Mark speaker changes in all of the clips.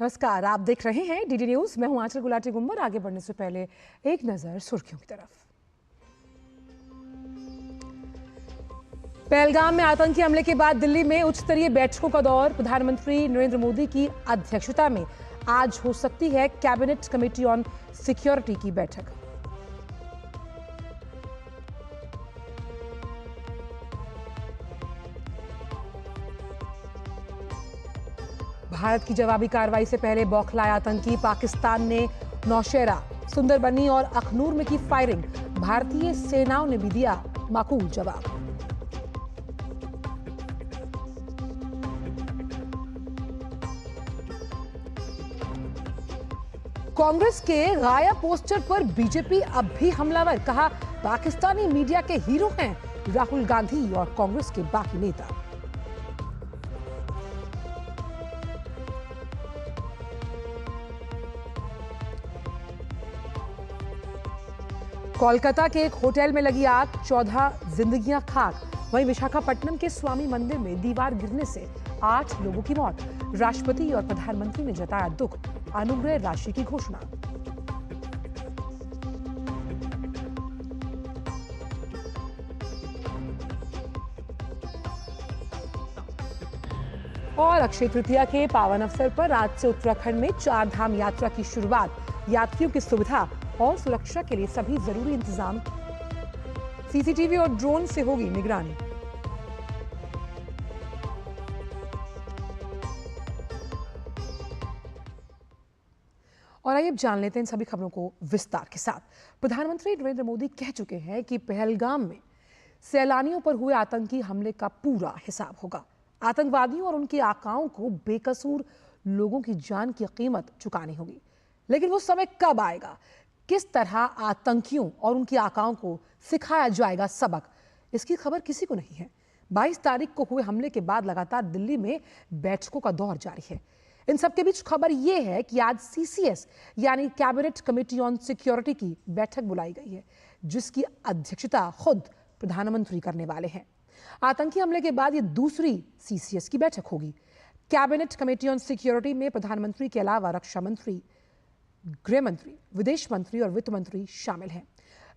Speaker 1: नमस्कार, आप देख रहे हैं डीडी न्यूज। मैं हूं आंचल गुलाटी गुंबर। आगे बढ़ने से पहले एक नजर सुर्खियों की तरफ। पहलगाम में आतंकी हमले के बाद दिल्ली में उच्च स्तरीय बैठकों का दौर। प्रधानमंत्री नरेंद्र मोदी की अध्यक्षता में आज हो सकती है कैबिनेट कमेटी ऑन सिक्योरिटी की बैठक। भारत की जवाबी कार्रवाई से पहले बौखलाए आतंकी। पाकिस्तान ने नौशेरा, सुंदरबनी और अखनूर में की फायरिंग। भारतीय सेनाओं ने भी दिया माकूल जवाब। कांग्रेस के गायब पोस्टर पर बीजेपी अब भी हमलावर। कहा, पाकिस्तानी मीडिया के हीरो हैं राहुल गांधी और कांग्रेस के बाकी नेता। कोलकाता के एक होटल में लगी आग, 14 जिंदगियां खाक। वहीं विशाखापट्टनम के स्वामी मंदिर में दीवार गिरने से 8 लोगों की मौत। राष्ट्रपति और प्रधानमंत्री ने जताया दुख। अनुग्रह राशि की घोषणा। और अक्षय तृतीया के पावन अवसर पर आज से उत्तराखंड में 4 धाम यात्रा की शुरुआत। यात्रियों की सुविधा और सुरक्षा के लिए सभी जरूरी इंतजाम। सीसीटीवी और ड्रोन से होगी निगरानी। और आइए अब जान लेते हैं इन सभी खबरों को विस्तार के साथ। प्रधानमंत्री नरेंद्र मोदी कह चुके हैं कि पहलगाम में सैलानियों पर हुए आतंकी हमले का पूरा हिसाब होगा। आतंकवादियों और उनके आकाओं को बेकसूर लोगों की जान की कीमत चुकानी होगी। लेकिन वो समय कब आएगा? किस तरह आतंकियों और उनकी आकाओं को सिखाया जाएगा सबक? इसकी खबर किसी को नहीं है। 22 तारीख को हुए हमले के बाद लगातार दिल्ली में बैठकों का दौर जारी है। इन सबके बीच खबर यह है कि आज सीसीएस यानी कैबिनेट कमेटी ऑन सिक्योरिटी की बैठक बुलाई गई है, जिसकी अध्यक्षता खुद प्रधानमंत्री करने वाले हैं। आतंकी हमले के बाद यह दूसरी सीसीएस की बैठक होगी। कैबिनेट कमेटी ऑन सिक्योरिटी में प्रधानमंत्री के अलावा रक्षा मंत्री, गृह मंत्री, विदेश मंत्री और वित्त मंत्री शामिल हैं।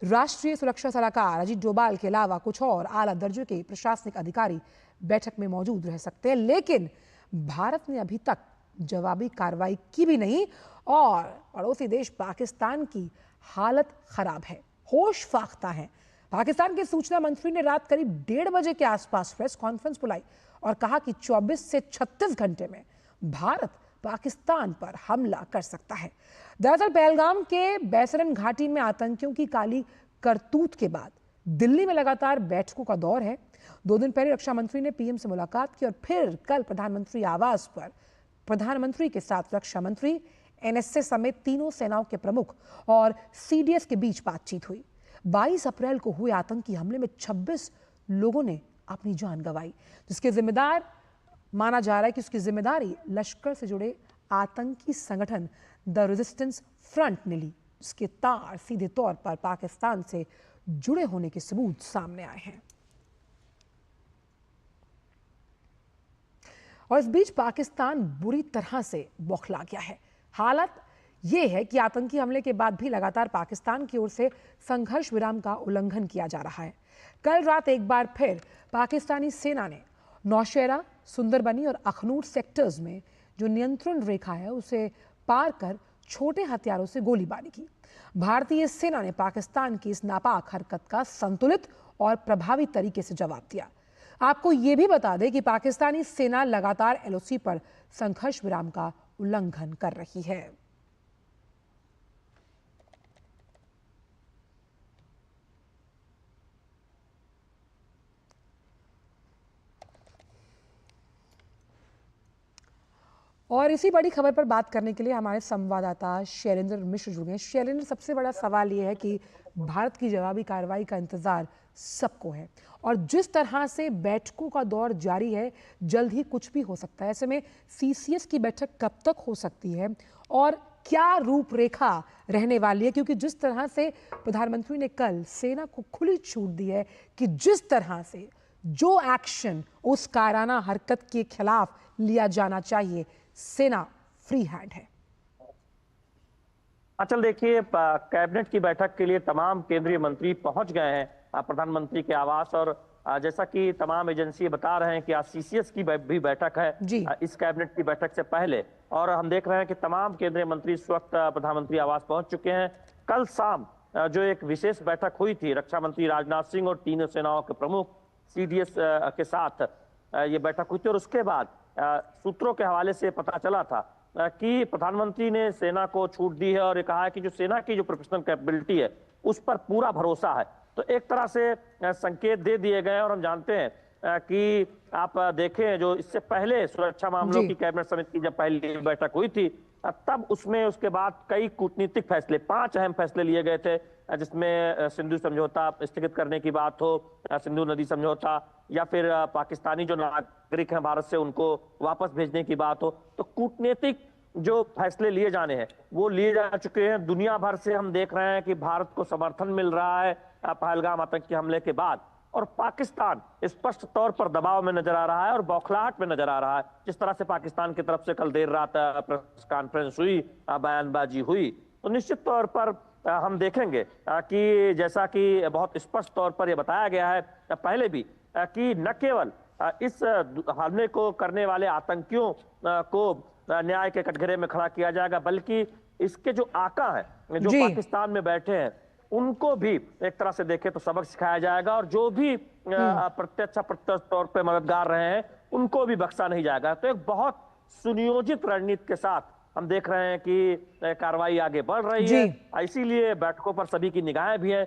Speaker 1: राष्ट्रीय सुरक्षा सलाहकार अजीत डोभाल के अलावा कुछ और आला दर्जे के प्रशासनिक अधिकारी बैठक में मौजूद रह सकते हैं। लेकिन भारत ने अभी तक जवाबी कार्रवाई की भी नहीं और पड़ोसी देश पाकिस्तान की हालत खराब है, होश फाख्ता है। पाकिस्तान के सूचना मंत्री ने रात करीब 1:30 बजे के आसपास प्रेस कॉन्फ्रेंस बुलाई और कहा कि 24 से 36 घंटे में भारत पाकिस्तान पर हमला कर सकता है। दरअसल पहलगाम के बैसरन घाटी में आतंकियों की काली करतूत के बाद दिल्ली में लगातार बैठकों का दौर है। 2 दिन पहले रक्षा मंत्री ने पीएम से मुलाकात की और फिर कल प्रधानमंत्री आवास पर प्रधानमंत्री के साथ रक्षा मंत्री, एनएसए समेत तीनों सेनाओं के प्रमुख और सीडीएस के बीच बातचीत हुई। 22 अप्रैल को हुए आतंकी हमले में 26 लोगों ने अपनी जान गंवाई, जिसके जिम्मेदार माना जा रहा है कि उसकी जिम्मेदारी लश्कर से जुड़े आतंकी संगठन द रेजिस्टेंस फ्रंट ने ली। उसके तार सीधे तौर पर पाकिस्तान से जुड़े होने के सबूत सामने आए हैं। और इस बीच पाकिस्तान बुरी तरह से बौखला गया है। हालत यह है कि आतंकी हमले के बाद भी लगातार पाकिस्तान की ओर से संघर्ष विराम का उल्लंघन किया जा रहा है। कल रात एक बार फिर पाकिस्तानी सेना ने नौशेरा, सुंदरबनी और अखनूर सेक्टर्स में जो नियंत्रण रेखा है उसे पार कर छोटे हथियारों से गोलीबारी की। भारतीय सेना ने पाकिस्तान की इस नापाक हरकत का संतुलित और प्रभावी तरीके से जवाब दिया। आपको यह भी बता दें कि पाकिस्तानी सेना लगातार एलओसी पर संघर्ष विराम का उल्लंघन कर रही है। और इसी बड़ी खबर पर बात करने के लिए हमारे संवाददाता शैलेंद्र मिश्र जुड़े हैं। शैलेंद्र, सबसे बड़ा सवाल यह है कि भारत की जवाबी कार्रवाई का इंतजार सबको है और जिस तरह से बैठकों का दौर जारी है, जल्द ही कुछ भी हो सकता है। ऐसे में सीसीएस की बैठक कब तक हो सकती है और क्या रूपरेखा रहने वाली है? क्योंकि जिस तरह से प्रधानमंत्री ने कल सेना को खुली छूट दी है कि जिस तरह से जो एक्शन उस कायराना हरकत के खिलाफ लिया जाना चाहिए, सेना फ्री हैंड है।
Speaker 2: अचल देखिए, कैबिनेट की बैठक के लिए तमाम केंद्रीय मंत्री पहुंच गए हैं प्रधानमंत्री के आवास। और जैसा कि तमाम एजेंसी बता रहे हैं कि आज सीसीएस की भी बैठक है
Speaker 1: जी।
Speaker 2: इस कैबिनेट की बैठक से पहले। और हम देख रहे हैं कि तमाम केंद्रीय मंत्री इस वक्त प्रधानमंत्री आवास पहुंच चुके हैं। कल शाम जो एक विशेष बैठक हुई थी रक्षा मंत्री राजनाथ सिंह और तीनों सेनाओं के प्रमुख सीडीएस के साथ ये बैठक हुई थी। और उसके बाद सूत्रों के हवाले से पता चला था कि प्रधानमंत्री ने सेना को छूट दी है और ये कहा है कि जो सेना की जो प्रोफेशनल कैपेबिलिटी है उस पर पूरा भरोसा है। तो एक तरह से संकेत दे दिए गए। और हम जानते हैं कि आप देखें, जो इससे पहले सुरक्षा मामलों की कैबिनेट समिति की जब पहली बैठक हुई थी तब उसमें उसके बाद कई कूटनीतिक फैसले, 5 अहम फैसले लिए गए थे, जिसमें सिंधु समझौता स्थगित करने की बात हो, सिंधु नदी समझौता, या फिर पाकिस्तानी जो नागरिक हैं भारत से उनको वापस भेजने की बात हो। तो कूटनीतिक जो फैसले लिए जाने हैं वो लिए जा चुके हैं। दुनिया भर से हम देख रहे हैं कि भारत को समर्थन मिल रहा है पहलगाम आतंकी हमले के बाद। और पाकिस्तान स्पष्ट तौर पर दबाव में नजर आ रहा है और बौखलाहट में नजर आ रहा है। जिस तरह से पाकिस्तान की तरफ से कल देर रात प्रेस कॉन्फ्रेंस हुई, बयानबाजी हुई, तो निश्चित तौर पर हम देखेंगे कि जैसा कि बहुत स्पष्ट तौर पर यह बताया गया है पहले भी कि न केवल इस हमले को करने वाले आतंकियों को न्याय के कटघरे में खड़ा किया जाएगा, बल्कि इसके जो आका हैं, जो पाकिस्तान में बैठे हैं, उनको भी एक तरह से देखें तो सबक सिखाया जाएगा। और जो भी प्रत्यक्ष अप्रत्यक्ष तौर पे मददगार रहे हैं उनको भी बख्शा नहीं जाएगा। तो एक बहुत सुनियोजित रणनीति के साथ हम देख रहे हैं कि कार्रवाई आगे बढ़ रही है। इसीलिए बैठकों पर सभी की निगाहें भी हैं।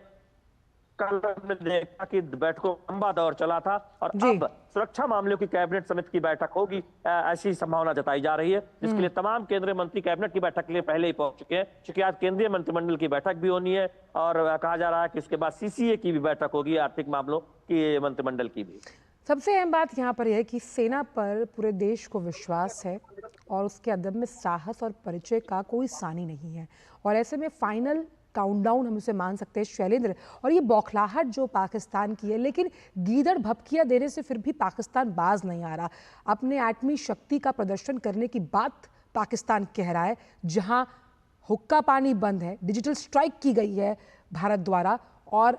Speaker 2: कल हमने देखा कि बैठकों का लंबा दौर चला था और अब सुरक्षा मामलों की कैबिनेट समिति की बैठक होगी, ऐसी संभावना जताई जा रही है, जिसके लिए तमाम केंद्रीय मंत्री कैबिनेट की बैठक के लिए पहले ही पहुंच चुके हैं। क्योंकि आज केंद्रीय मंत्रिमंडल की बैठक भी होनी है और कहा जा रहा है कि उसके बाद सीसीए की भी बैठक होगी, आर्थिक मामलों की मंत्रिमंडल की भी।
Speaker 1: सबसे अहम बात यहाँ पर यह है कि सेना पर पूरे देश को विश्वास है और उसके अदम्य साहस और परिचय का कोई सानी नहीं है। और ऐसे में फाइनल काउंटडाउन हम उसे मान सकते हैं शैलेंद्र। और ये बौखलाहट जो पाकिस्तान की है, लेकिन गीदड़ भपकिया देने से फिर भी पाकिस्तान बाज नहीं आ रहा। अपने एटमी शक्ति का प्रदर्शन करने की बात पाकिस्तान कह रहा है, जहां हुक्का पानी बंद है, डिजिटल स्ट्राइक की गई है भारत द्वारा, और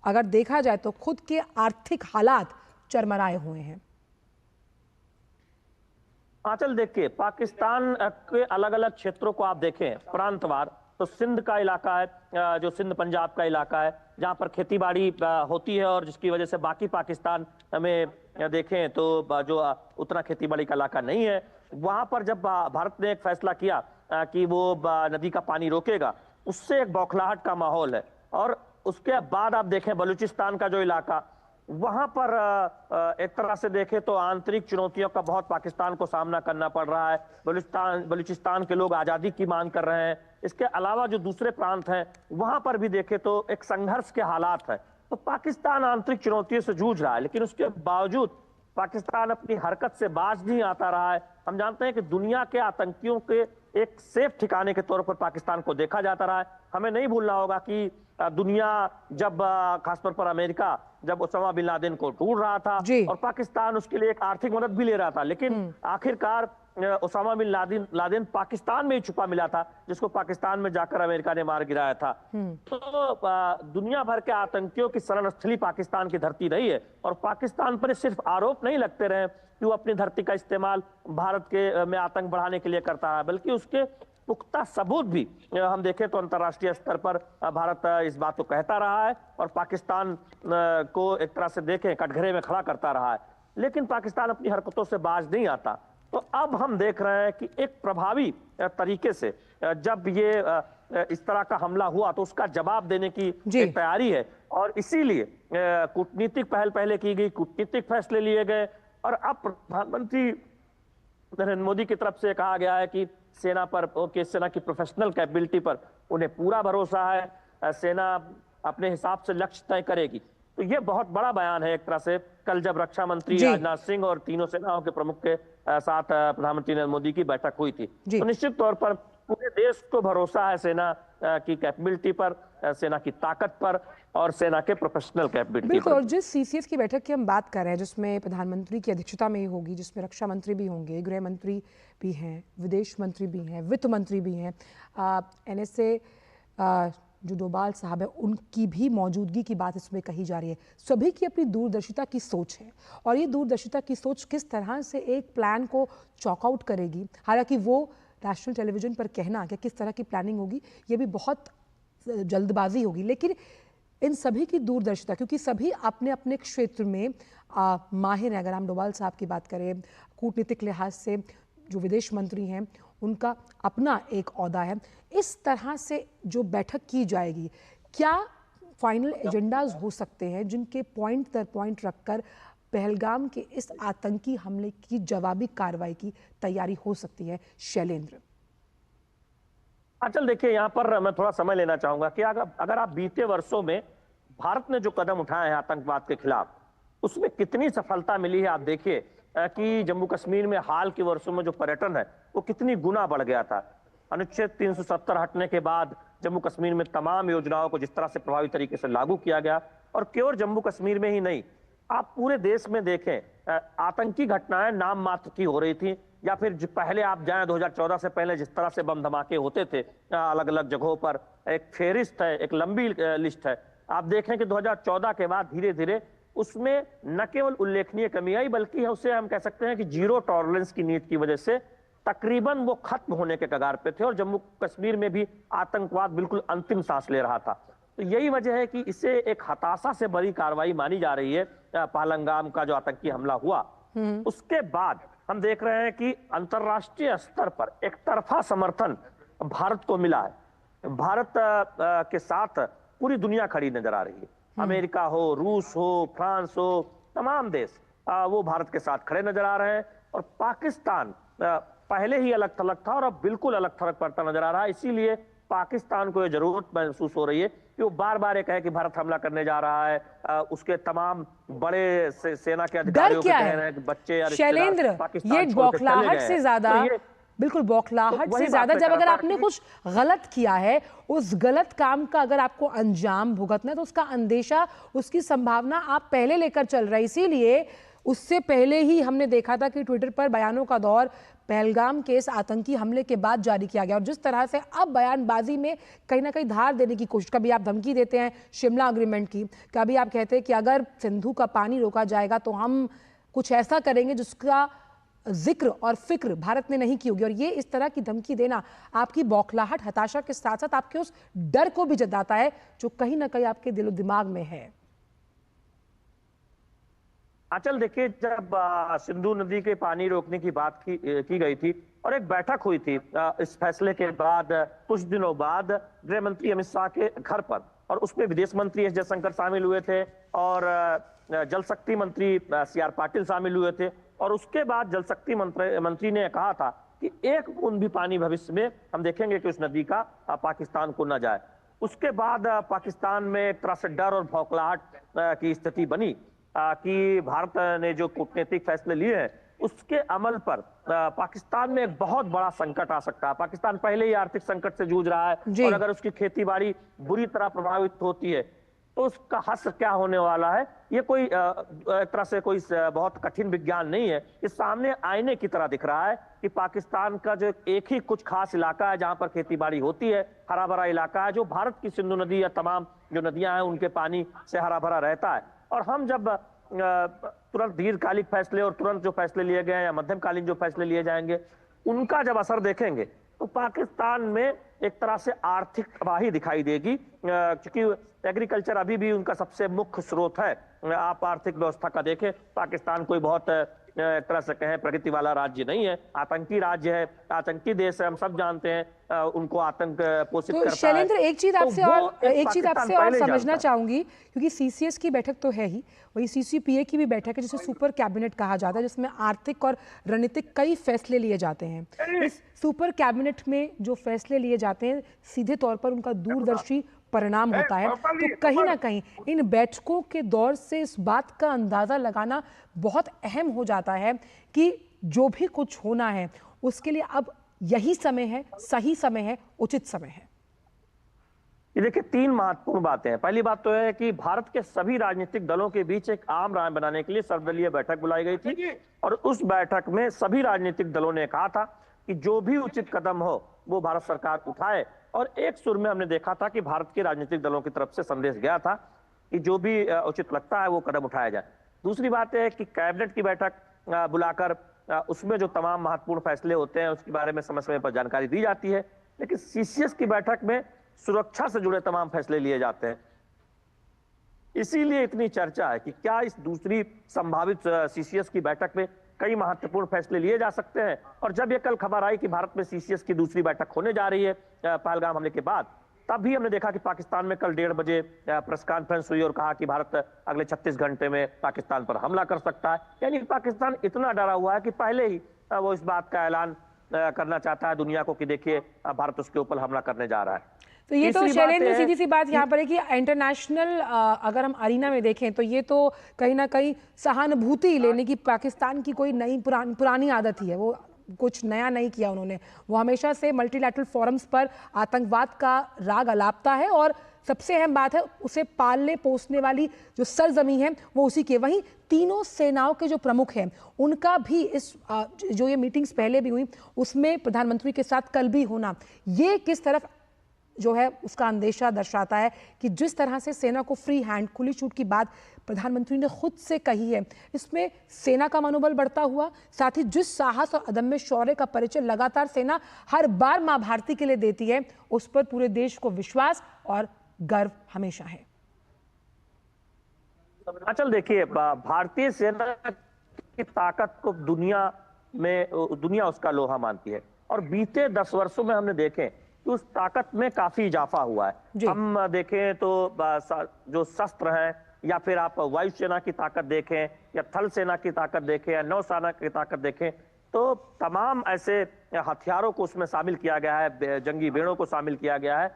Speaker 1: अगर देखा जाए तो खुद के आर्थिक हालात चरमराए हुए हैं।
Speaker 2: आंचल देखिए, पाकिस्तान के अलग अलग क्षेत्रों को आप देखें प्रांतवार, तो सिंध का इलाका है, जो सिंध पंजाब का इलाका है, जहां पर खेती बाड़ी होती है और जिसकी वजह से बाकी पाकिस्तान में देखें तो जो उतना खेती बाड़ी का इलाका नहीं है। वहां पर जब भारत ने एक फैसला किया कि वो नदी का पानी रोकेगा, उससे एक बौखलाहट का माहौल है। और उसके बाद आप देखें बलूचिस्तान का जो इलाका, वहां पर एक तरह से देखें तो आंतरिक चुनौतियों का बहुत पाकिस्तान को सामना करना पड़ रहा है। बलूचिस्तान के लोग आजादी की मांग कर रहे हैं। इसके अलावा जो दूसरे प्रांत हैं वहां पर भी देखें तो एक संघर्ष के हालात हैं। तो पाकिस्तान आंतरिक चुनौतियों से जूझ रहा है, लेकिन उसके बावजूद पाकिस्तान अपनी हरकत से बाज नहीं आता रहा है। हम जानते हैं कि दुनिया के आतंकियों के एक सेफ ठिकाने के तौर पर पाकिस्तान को देखा जाता रहा है। हमें नहीं भूलना होगा कि दुनिया जब खासतौर पर अमेरिका जब ओसामा बिन लादेन को ढूंढ रहा था और पाकिस्तान उसके लिए एक आर्थिक मदद भी ले रहा था, लेकिन आखिरकार ओसामा बिन लादेन पाकिस्तान में ही छुपा मिला था, जिसको पाकिस्तान में जाकर अमेरिका ने मार गिराया था। तो दुनिया भर के आतंकियों की शरण स्थली पाकिस्तान की धरती रही है। और पाकिस्तान पर सिर्फ आरोप नहीं लगते रहे कि वो अपनी धरती का इस्तेमाल भारत के में आतंक बढ़ाने के लिए करता है, बल्कि उसके पुख्ता सबूत भी हम देखें तो अंतर्राष्ट्रीय स्तर पर भारत इस बात को कहता रहा है और पाकिस्तान को एक तरह से देखें कटघरे में खड़ा करता रहा है। लेकिन पाकिस्तान अपनी हरकतों से बाज नहीं आता। तो अब हम देख रहे हैं कि एक प्रभावी तरीके से जब ये इस तरह का हमला हुआ तो उसका जवाब देने की एक तैयारी है। और इसीलिए कूटनीतिक पहल पहले की गई, कूटनीतिक फैसले लिए गए। और अब प्रधानमंत्री नरेंद्र मोदी की तरफ से कहा गया है कि सेना पर, सेना की प्रोफेशनल कैपेबिलिटी पर उन्हें पूरा भरोसा है, सेना अपने हिसाब से लक्ष्य तय करेगी। तो ये बहुत बड़ा बयान है एक तरह से। कल जब रक्षा मंत्री राजनाथ सिंह और तीनों सेनाओं के प्रमुख के साथ प्रधानमंत्री नरेंद्र मोदी की बैठक हुई थी, तो निश्चित तौर पर पूरे देश को भरोसा है सेना की कैपेबिलिटी पर, सेना की ताकत पर। और सेना के प्रोफेशनल कैपेबिलिटी
Speaker 1: बिल्कुल।
Speaker 2: पर।
Speaker 1: और जिस सीसीएस की बैठक की हम बात कर रहे हैं, जिसमें प्रधानमंत्री की अध्यक्षता में ही होगी, जिसमें रक्षा मंत्री भी होंगे, गृह मंत्री भी हैं, विदेश मंत्री भी हैं, वित्त मंत्री भी हैं, एनएसए जो डोभाल साहब है उनकी भी मौजूदगी की बात इसमें कही जा रही है। सभी की अपनी दूरदर्शिता की सोच है और ये दूरदर्शिता की सोच किस तरह से एक प्लान को चॉकआउट करेगी, हालांकि वो नेशनल टेलीविजन पर कहना कि किस तरह की प्लानिंग होगी ये भी बहुत जल्दबाजी होगी, लेकिन इन सभी की दूरदर्शिता, क्योंकि सभी अपने अपने क्षेत्र में माहिर हैं। अगर हम डोभाल साहब की बात करें, कूटनीतिक लिहाज से जो विदेश मंत्री हैं उनका अपना एक ओहदा है। इस तरह से जो बैठक की जाएगी, क्या फाइनल एजेंडाज हो सकते हैं जिनके पॉइंट दर पॉइंट रखकर पहलगाम के इस आतंकी हमले की जवाबी कार्रवाई की तैयारी हो सकती है? शैलेंद्र।
Speaker 2: आंचल, देखिए, यहाँ पर मैं थोड़ा समय लेना चाहूंगा कि अगर आप बीते वर्षों में भारत ने जो कदम उठाए हैं आतंकवाद के खिलाफ, उसमें कितनी सफलता मिली है। आप देखिए कि जम्मू कश्मीर में हाल के वर्षों में जो पर्यटन है वो कितनी गुना बढ़ गया था। अनुच्छेद 370 हटने के बाद जम्मू कश्मीर में तमाम योजनाओं को जिस तरह से प्रभावी तरीके से लागू किया गया, और केवल जम्मू कश्मीर में ही नहीं, आप पूरे देश में देखें, आतंकी घटनाएं नाम मात्र की हो रही थी, या फिर पहले आप जाएं 2014 से पहले जिस तरह से बम धमाके होते थे अलग अलग जगहों पर, एक फेरिस्त है, एक लंबी लिस्ट है। आप देखें कि 2014 के बाद धीरे धीरे उसमें न केवल उल्लेखनीय कमी आई, बल्कि उसे हम कह सकते हैं कि जीरो टॉलरेंस की नीति की वजह से तकरीबन वो खत्म होने के कगार पे थे, और जम्मू कश्मीर में भी आतंकवाद बिल्कुल अंतिम सांस ले रहा था। तो यही वजह है कि इसे एक हताशा से बड़ी कार्रवाई मानी जा रही है। पहलगाम का जो आतंकी हमला हुआ उसके बाद हम देख रहे हैं कि अंतर्राष्ट्रीय स्तर पर एक तरफा समर्थन भारत को मिला है। भारत के साथ पूरी दुनिया खड़ी नजर आ रही है। अमेरिका हो, रूस हो, फ्रांस हो, तमाम देश वो भारत के साथ खड़े नजर आ रहे हैं। और पाकिस्तान पहले ही अलग थलग था और अब बिल्कुल अलग थलग पड़ता नजर आ रहा है। इसीलिए पाकिस्तान को यह जरूरत महसूस हो रही है कि वो बार बार ये कहे कि भारत हमला करने जा रहा है। उसके तमाम बड़े सेना के अधिकारियों को कह रहे हैं कि बच्चे और
Speaker 1: शैलेंद्र, ये बौखलाहट से ज्यादा, बिल्कुल बौखलाहट से ज्यादा, जब अगर आपने कुछ गलत किया है, उस गलत काम का अगर आपको अंजाम भुगतना है तो उसका अंदेशा, उसकी संभावना आप पहले लेकर चल रहे हैं। इसीलिए उससे पहले ही हमने देखा था कि ट्विटर पर बयानों का दौर पहलगाम के इस आतंकी हमले के बाद जारी किया गया, और जिस तरह से अब बयानबाजी में कहीं ना कहीं धार देने की कोशिश, कभी आप धमकी देते हैं शिमला अग्रीमेंट की, कभी आप कहते हैं कि अगर सिंधु का पानी रोका जाएगा तो हम कुछ ऐसा करेंगे जिसका जिक्र और फिक्र भारत ने नहीं की होगी। और ये इस तरह की धमकी देना आपकी बौखलाहट, हताशा के साथ साथ आपके उस डर को भी जताता है जो कहीं ना कहीं आपके दिलो दिमाग में है।
Speaker 2: आंचल, देखिए, जब सिंधु नदी के पानी रोकने की बात की गई थी और एक बैठक हुई थी इस फैसले के बाद कुछ दिनों बाद गृह मंत्री अमित शाह के घर पर, और उसमें विदेश मंत्री एस जयशंकर शामिल हुए थे और जल शक्ति मंत्री सीआर पाटिल शामिल हुए थे। और उसके बाद जल शक्ति मंत्री ने कहा था कि एक बूंद भी पानी भविष्य में हम देखेंगे कि उस नदी का पाकिस्तान को न जाए। उसके बाद पाकिस्तान में एक तरह से डर और भौखलाहट की स्थिति बनी कि भारत ने जो कूटनीतिक फैसले लिए हैं उसके अमल पर पाकिस्तान में एक बहुत बड़ा संकट आ सकता है। पाकिस्तान पहले ही आर्थिक संकट से जूझ रहा है, और अगर उसकी खेतीबाड़ी बुरी तरह प्रभावित होती है तो उसका हश्र क्या होने वाला है, ये कोई एक तरह से कोई बहुत कठिन विज्ञान नहीं है। ये सामने आईने की तरह दिख रहा है कि पाकिस्तान का जो एक ही कुछ खास इलाका है जहां पर खेतीबाड़ी होती है, हरा भरा इलाका है, जो भारत की सिंधु नदी या तमाम जो नदियां हैं उनके पानी से हरा भरा रहता है। और हम जब तुरंत दीर्घकालिक फैसले और तुरंत जो फैसले लिए गए या मध्यमकालीन जो फैसले लिए जाएंगे उनका जब असर देखेंगे तो पाकिस्तान में एक तरह से आर्थिक तबाही दिखाई देगी, क्योंकि एग्रीकल्चर अभी भी उनका सबसे मुख्य स्रोत है। आप आर्थिक व्यवस्था का देखें, पाकिस्तान कोई बहुत एक तरह से कहें प्रगति वाला राज्य नहीं है, आतंकी राज्य है, आतंकी देश है, हम सब जानते हैं। उनको आतंक पोषित करता है।
Speaker 1: शैलेंद्र, एक चीज आपसे और समझना चाहूंगी, क्योंकि सीसीएस की बैठक तो है ही, वही सीसीपीए की भी बैठक है जिसे सुपर कैबिनेट कहा जाता है, जिसमें आर्थिक और रणनीतिक कई फैसले लिए जाते हैं। इस सुपर कैबिनेट में जो फैसले लिए जाते हैं सीधे तौर पर उनका दूरदर्शी परिणाम होता है। तो कहीं ना कहीं इन बैठकों के दौर से इस बात का अंदाजा लगाना बहुत अहम हो जाता है कि जो भी कुछ होना है उसके लिए अब यही समय है, सही समय है, उचित समय है।
Speaker 2: ये देखिए, तीन महत्वपूर्ण बातें हैं। पहली बात तो है कि भारत के सभी राजनीतिक दलों के बीच एक आम राय बनाने के लिए सर्वदलीय बैठक बुलाई गई थी और उस बैठक में सभी राजनीतिक दलों ने कहा था कि जो भी उचित कदम हो वो भारत सरकार उठाए, और एक सुर में हमने देखा था कि भारत के राजनीतिक दलों की तरफ से संदेश गया था कि जो भी उचित लगता है वो कदम उठाया जाए। दूसरी बात है कि कैबिनेट की बैठक बुलाकर उसमें जो तमाम महत्वपूर्ण फैसले होते हैं उसके बारे में समय समय पर जानकारी दी जाती है, लेकिन सीसीएस की बैठक में सुरक्षा से जुड़े तमाम फैसले लिए जाते हैं। इसीलिए इतनी चर्चा है कि क्या इस दूसरी संभावित सीसीएस की बैठक में कई महत्वपूर्ण फैसले लिए जा सकते हैं। और जब ये कल खबर आई कि भारत में सीसीएस की दूसरी बैठक होने जा रही है पहलगाम हमले के बाद, तब भी हमने देखा कि पाकिस्तान में कल 1:30 बजे प्रेस कॉन्फ्रेंस हुई और कहा कि भारत अगले 36 घंटे में पाकिस्तान पर हमला कर सकता है। यानी पाकिस्तान इतना डरा हुआ है कि पहले ही वो इस बात का ऐलान करना चाहता है दुनिया को कि देखिए भारत उसके ऊपर हमला करने जा रहा है।
Speaker 1: तो ये तो शैलेंद्र, सीधी सी बात यहाँ पर है कि इंटरनेशनल अगर हम अरीना में देखें तो ये तो कहीं ना कहीं सहानुभूति लेने की पाकिस्तान की कोई नई पुरानी आदत ही है। वो कुछ नया नहीं किया उन्होंने, वो हमेशा से मल्टीलैटरल फोरम्स पर आतंकवाद का राग अलापता है और सबसे अहम बात है उसे पालने पोसने वाली जो सरजमी है वो उसी के। वहीं तीनों सेनाओं के जो प्रमुख हैं उनका भी इस जो ये मीटिंग्स पहले भी हुई उसमें प्रधानमंत्री के साथ कल भी होना, ये किस तरफ जो है उसका अंदेशा दर्शाता है कि जिस तरह से सेना को फ्री हैंड, खुली छूट की बात प्रधानमंत्री ने खुद से कही है, इसमें सेना का मनोबल बढ़ता हुआ, साथ ही जिस साहस और अदम्य शौर्य का परिचय लगातार सेना हर बार मां भारती के लिए देती है, उस पर पूरे देश को विश्वास और गर्व हमेशा है।
Speaker 2: अचल देखिए, भारतीय सेना की ताकत को दुनिया उसका लोहा मानती है और बीते 10 वर्षों में हमने देखे कि उस ताकत में काफी इजाफा हुआ है। हम देखें तो जो शस्त्र हैं, या फिर आप वायुसेना की ताकत देखें या थल सेना की ताकत देखें या नौसेना की ताकत देखें, तो तमाम ऐसे हथियारों को उसमें शामिल किया गया है, जंगी बेड़ों को शामिल किया गया है,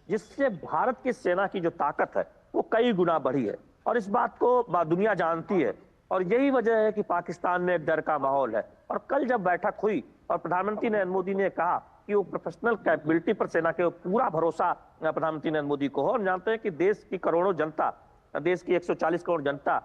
Speaker 2: जिससे भारत की सेना की जो ताकत है वो कई गुना बढ़ी है और इस बात को दुनिया जानती है। और यही वजह है कि पाकिस्तान में एक डर का माहौल है। और कल जब बैठक हुई और प्रधानमंत्री नरेंद्र मोदी ने कहा कि वो प्रोफेशनल कैपेबिलिटी पर सेना के पूरा भरोसा प्रधानमंत्री नरेंद्र मोदी को हो, और जानते हैं कि देश की करोड़ों जनता, देश की 140 करोड़ जनता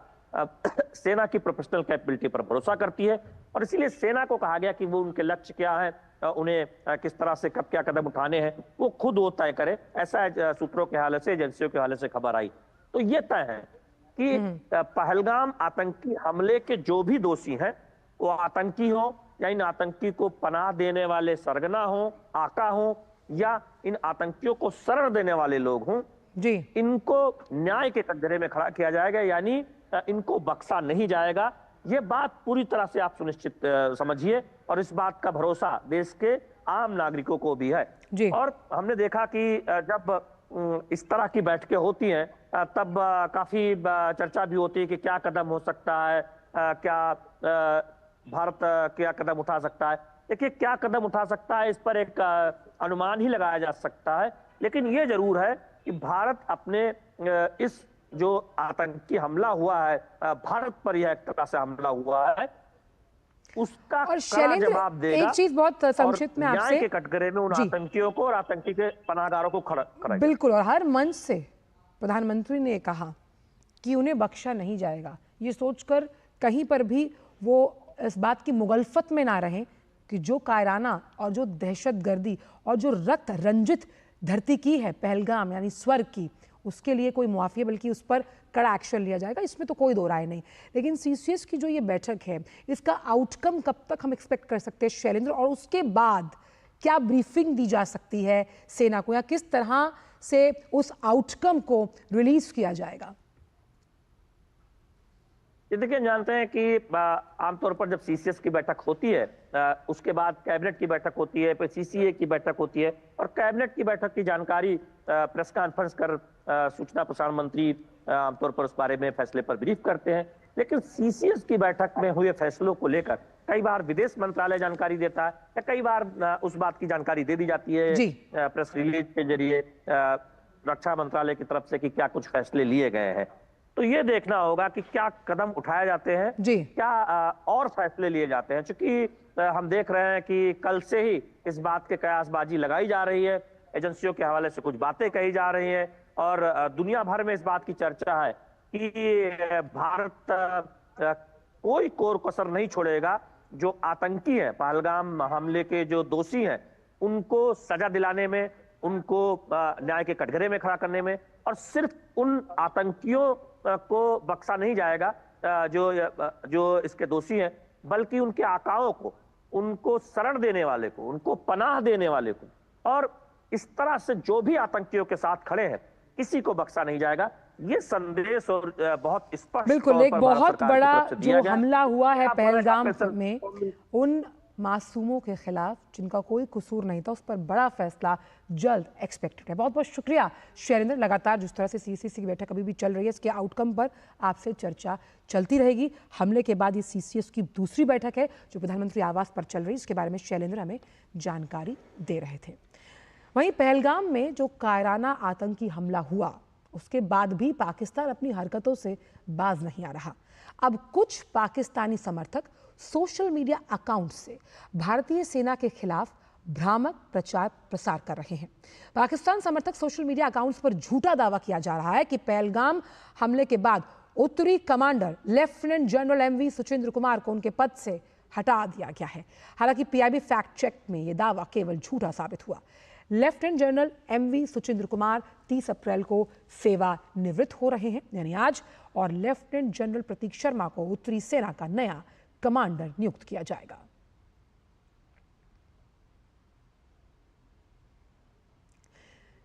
Speaker 2: सेना की प्रोफेशनल कैपेबिलिटी पर भरोसा करती है और इसीलिए सेना को कहा गया कि वो उनके लक्ष्य क्या है, उन्हें किस तरह से कब क्या कदम उठाने हैं वो खुद वो तय करे। ऐसा सूत्रों के हवाले से, एजेंसियों के हवाले से खबर आई। तो ये तय है कि पहलगाम आतंकी हमले के जो भी दोषी हैं वो आतंकी हो या इन आतंकी को पनाह देने वाले सरगना हो, आका हो, या इन आतंकियों को शरण देने वाले लोग हों जी, इनको न्याय के कटघरे में खड़ा किया जाएगा, यानी इनको बख्शा नहीं जाएगा। ये बात पूरी तरह से आप सुनिश्चित समझिए और इस बात का भरोसा देश के आम नागरिकों को भी है जी। और हमने देखा कि जब इस तरह की बैठकें होती हैं तब काफी चर्चा भी होती है कि क्या कदम हो सकता है, क्या भारत क्या कदम उठा सकता है। देखिए, क्या कदम उठा सकता है इस पर एक अनुमान ही लगाया जा सकता है, लेकिन ये जरूर है कि भारत अपने इस जो आतंकी हमला हुआ है, भारत पर यह एक तरह से हमला हुआ है, उसका कड़ा जवाब देगा।
Speaker 1: एक चीज बहुत संक्षिप्त में आपसे,
Speaker 2: न्याय के कटघरे में उन आतंकियों को और आतंकी के पनाहगारों को खड़ा करेगा।
Speaker 1: बिल्कुल, और हर मंच से प्रधानमंत्री ने कहा कि उन्हें बख्शा नहीं जाएगा, ये सोचकर कहीं पर भी वो इस बात की मुगलफत में ना रहें कि जो कायराना और जो दहशतगर्दी और जो रक्त रंजित धरती की है पहलगाम यानी स्वर्ग की, उसके लिए कोई मुआफिया, बल्कि उस पर कड़ा एक्शन लिया जाएगा, इसमें तो कोई दो राय नहीं। लेकिन सीसीएस की जो ये बैठक है, इसका आउटकम कब तक हम एक्सपेक्ट कर सकते हैं शैलेंद्र, और उसके बाद क्या ब्रीफिंग दी जा सकती है सेना को, या किस तरह से उस आउटकम को रिलीज किया जाएगा?
Speaker 2: ये देखिए, जानते हैं कि आमतौर पर जब सीसीएस की बैठक होती है उसके बाद कैबिनेट की बैठक होती है, फिर सीसीए की बैठक होती है और कैबिनेट की बैठक की जानकारी प्रेस कॉन्फ्रेंस कर सूचना प्रसारण मंत्री आमतौर पर उस बारे में फैसले पर ब्रीफ करते हैं। लेकिन सीसीएस की बैठक में हुए फैसलों को लेकर कई बार विदेश मंत्रालय जानकारी देता है या कई बार उस बात की जानकारी दे दी जाती है प्रेस रिलीज के जरिए रक्षा मंत्रालय की तरफ से कि क्या कुछ फैसले लिए गए हैं। तो ये देखना होगा कि क्या कदम उठाए जाते हैं जी, क्या और फैसले लिए जाते हैं। चूंकि हम देख रहे हैं कि कल से ही इस बात के कयासबाजी लगाई जा रही है एजेंसियों के हवाले से कुछ बातें कही जा रही हैं और दुनिया भर में इस बात की चर्चा है कि भारत कोई कोर कसर नहीं छोड़ेगा। जो आतंकी हैं, पहलगाम हमले के जो दोषी हैं, उनको सजा दिलाने में, उनको न्याय के कटघरे में खड़ा करने में, और सिर्फ उन आतंकियों को बख्शा नहीं जाएगा जो इसके दोषी हैं, बल्कि उनके आकाओं को, उनको शरण देने वाले को, उनको पनाह देने वाले को, और इस तरह से जो भी आतंकियों के साथ खड़े हैं, किसी को बख्शा नहीं जाएगा। ये संदेश और बहुत स्पष्ट
Speaker 1: बिल्कुल एक बहुत बड़ा जो हमला हुआ है पहलगाम में उन मासूमों के खिलाफ जिनका कोई कसूर नहीं था, उस पर बड़ा फैसला जल्द एक्सपेक्टेड है। बहुत बहुत शुक्रिया शैलेंद्र। लगातार जिस तरह से सीसीएस की बैठक अभी भी चल रही है, इसके आउटकम पर आपसे चर्चा चलती रहेगी। हमले के बाद ये सीसीएस की दूसरी बैठक है जो प्रधानमंत्री आवास पर चल रही है, इसके बारे में शैलेंद्र हमें जानकारी दे रहे थे। वहीं पहलगाम में जो कायराना आतंकी हमला हुआ, उसके बाद भी पाकिस्तान अपनी हरकतों से बाज नहीं आ रहा। अब कुछ पाकिस्तानी समर्थक सोशल मीडिया अकाउंट से भारतीय सेना के खिलाफ भ्रामक प्रचार प्रसार कर रहे हैं। पाकिस्तान समर्थक सोशल मीडिया अकाउंट्स पर झूठा दावा किया जा रहा है कि पहलगाम हमले के बाद उत्तरी commander lieutenant general MV Suchendra Kumar को उनके पद से हटा दिया गया है। हालांकि पीआईबी फैक्ट चेक में यह दावा केवल झूठा साबित हुआ। Lieutenant general MV Suchendra Kumar 30 अप्रैल को सेवानिवृत्त हो रहे हैं, यानी आज, और लेफ्टिनेंट जनरल प्रतीक शर्मा को उत्तरी सेना का नया कमांडर नियुक्त किया जाएगा।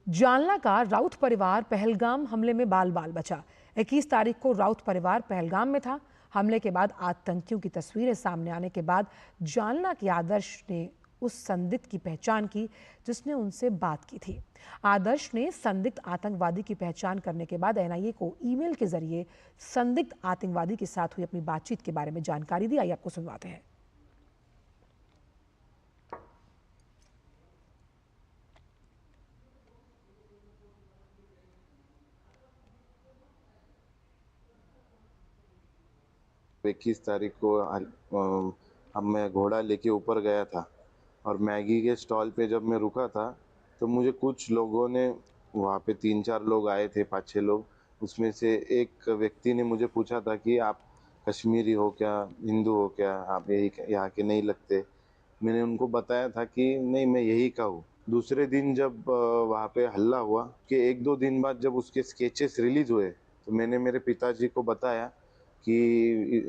Speaker 1: जालना का राउत परिवार पहलगाम हमले में बाल बाल बचा। 21 तारीख को राउत परिवार पहलगाम में था। हमले के बाद आतंकियों की तस्वीरें सामने आने के बाद जालना के आदर्श ने उस संदिग्ध की पहचान की जिसने उनसे बात की थी। आदर्श ने संदिग्ध आतंकवादी की पहचान करने के बाद एनआईए को ईमेल के जरिए संदिग्ध आतंकवादी के साथ हुई अपनी बातचीत के बारे में जानकारी दी। आइए आपको सुनवाते हैं।
Speaker 3: इक्कीस तारीख को अब मैं घोड़ा लेके ऊपर गया था और मैगी के स्टॉल पे जब मैं रुका था तो मुझे कुछ लोगों ने, वहाँ पे 3-4 लोग आए थे, 5-6 लोग, उसमें से एक व्यक्ति ने मुझे पूछा था कि आप कश्मीरी हो क्या, हिंदू हो क्या, आप यही यहाँ के नहीं लगते। मैंने उनको बताया था कि नहीं, मैं यही का हूँ। दूसरे दिन जब वहाँ पे हल्ला हुआ कि 1-2 दिन बाद जब उसके स्केचेस रिलीज हुए तो मैंने मेरे पिताजी को बताया कि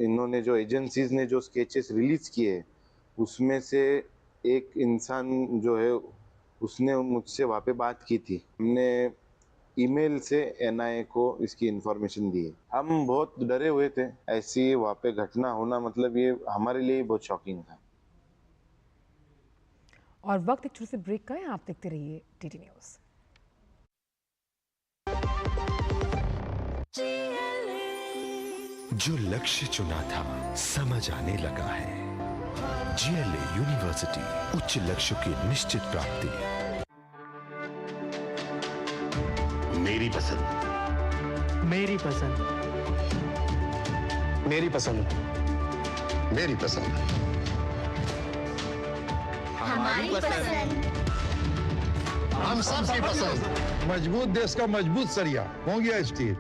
Speaker 3: इन्होंने जो एजेंसीज ने जो स्केचेस रिलीज किए उसमें से एक इंसान जो है उसने मुझसे वहाँ पे बात की थी। हमने ईमेल से एनआईए को इसकी इंफॉर्मेशन दी है। हम बहुत डरे हुए थे, ऐसी वहाँ पे घटना होना मतलब ये हमारे लिए बहुत शॉकिंग था।
Speaker 1: और वक्त एक छोटे से ब्रेक का है, आप देखते रहिए टीटी न्यूज़।
Speaker 4: जो लक्ष्य चुना था समझ आने लगा है। जीएलए यूनिवर्सिटी, उच्च लक्ष्य की निश्चित प्राप्ति।
Speaker 5: मेरी पसंद,
Speaker 6: मेरी पसंद,
Speaker 5: मेरी पसंद, मेरी पसंद,
Speaker 7: हमारी पसंद,
Speaker 5: हम सबकी पसंद।
Speaker 8: मजबूत देश का मजबूत सरिया हो गया स्टील।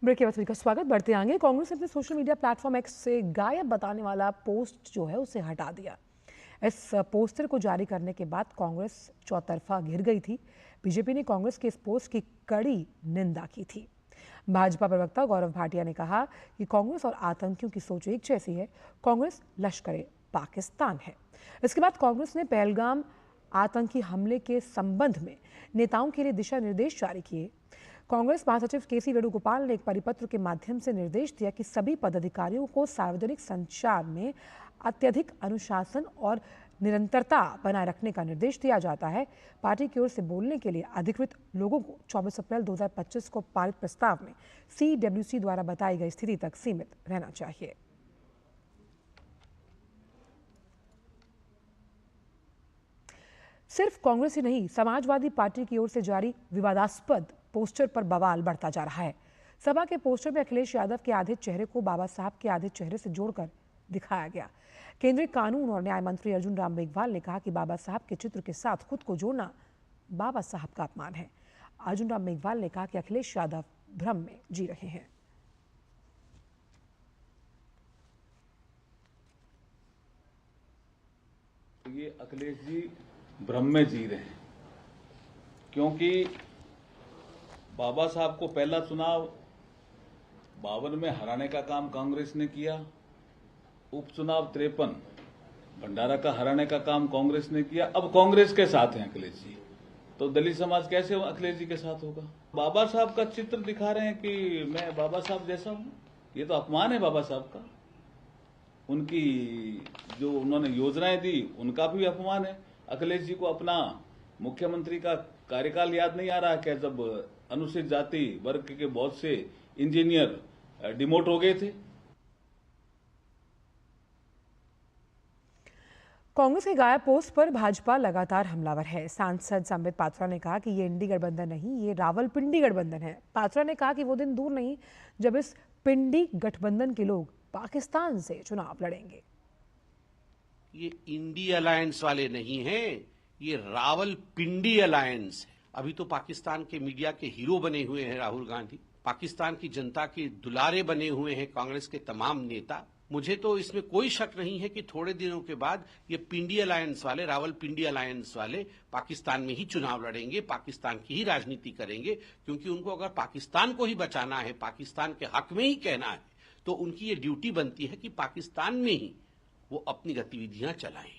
Speaker 1: ब्रेक के बाद सभी का स्वागत। बढ़ते आगे, कांग्रेस ने अपने सोशल मीडिया प्लेटफॉर्म एक्स से गायब बताने वाला पोस्ट जो है उसे हटा दिया। इस पोस्टर को जारी करने के बाद कांग्रेस चौतरफा घिर गई थी। बीजेपी ने कांग्रेस के इस पोस्ट की कड़ी निंदा की थी। भाजपा प्रवक्ता गौरव भाटिया ने कहा कि कांग्रेस और आतंकियों की सोच एक जैसी है। कांग्रेस लश्कर-ए पाकिस्तान है। इसके बाद कांग्रेस ने पहलगाम आतंकी हमले के संबंध में नेताओं के लिए दिशा निर्देश जारी किए। कांग्रेस महासचिव केसी वेणुगोपाल ने एक परिपत्र के माध्यम से निर्देश दिया कि सभी पदाधिकारियों को सार्वजनिक संचार में अत्यधिक अनुशासन और निरंतरता बनाए रखने का निर्देश दिया जाता है। पार्टी की ओर से बोलने के लिए अधिकृत लोगों को 24 अप्रैल 2025 को पारित प्रस्ताव में सीडब्ल्यूसी द्वारा बताई गई स्थिति तक सीमित रहना चाहिए। सिर्फ कांग्रेस ही नहीं, समाजवादी पार्टी की ओर से जारी विवादास्पद पोस्टर पर बवाल बढ़ता जा रहा है। सपा के पोस्टर में अखिलेश यादव के आधे चेहरे को बाबा साहब के आधे चेहरे से जोड़कर दिखाया गया। केंद्रीय कानून और न्याय मंत्री अर्जुन राम मेघवाल ने कहा कि बाबा साहब के चित्र के साथ खुद को जोड़ना बाबा साहब का अपमान है। अर्जुन राम मेघवाल ने कहा कि अखिलेश यादव भ्रम में जी रहे हैं।
Speaker 6: ये अखिलेश जी भ्रम में जी रहे हैं, क्योंकि बाबा साहब को पहला चुनाव 52 में हराने का काम कांग्रेस ने किया, उपचुनाव 53 भंडारा का हराने का काम कांग्रेस ने किया। अब कांग्रेस के साथ हैं अखिलेश जी, तो दलित समाज कैसे अखिलेश जी के साथ होगा? बाबा साहब का चित्र दिखा रहे हैं कि मैं बाबा साहब जैसा हूं, ये तो अपमान है बाबा साहब का। उनकी जो उन्होंने योजनाएं दी उनका भी अपमान है। अखिलेश जी को अपना मुख्यमंत्री का कार्यकाल याद नहीं आ रहा क्या, जब अनुसूचित जाति वर्ग के बहुत से इंजीनियर डिमोट हो गए थे।
Speaker 1: कांग्रेस के गायब पोस्ट पर भाजपा लगातार हमलावर है। सांसद संबित पात्रा ने कहा कि ये इंडी गठबंधन नहीं, ये रावलपिंडी गठबंधन है। पात्रा ने कहा कि वो दिन दूर नहीं जब इस पिंडी गठबंधन के लोग पाकिस्तान से चुनाव लड़ेंगे।
Speaker 9: ये इंडी अलायंस वाले नहीं हैं, ये रावलपिंडी अलायंस है। अभी तो पाकिस्तान के मीडिया के हीरो बने हुए हैं राहुल गांधी, पाकिस्तान की जनता के दुलारे बने हुए हैं कांग्रेस के तमाम नेता। मुझे तो इसमें कोई शक नहीं है कि थोड़े दिनों के बाद ये पिंडी अलायंस वाले, रावलपिंडी अलायंस वाले पाकिस्तान में ही चुनाव लड़ेंगे, पाकिस्तान की ही राजनीति करेंगे, क्योंकि उनको अगर पाकिस्तान को ही बचाना है, पाकिस्तान के हक में ही कहना है, तो उनकी ये ड्यूटी बनती है कि पाकिस्तान में ही वो अपनी गतिविधियां चलाएं।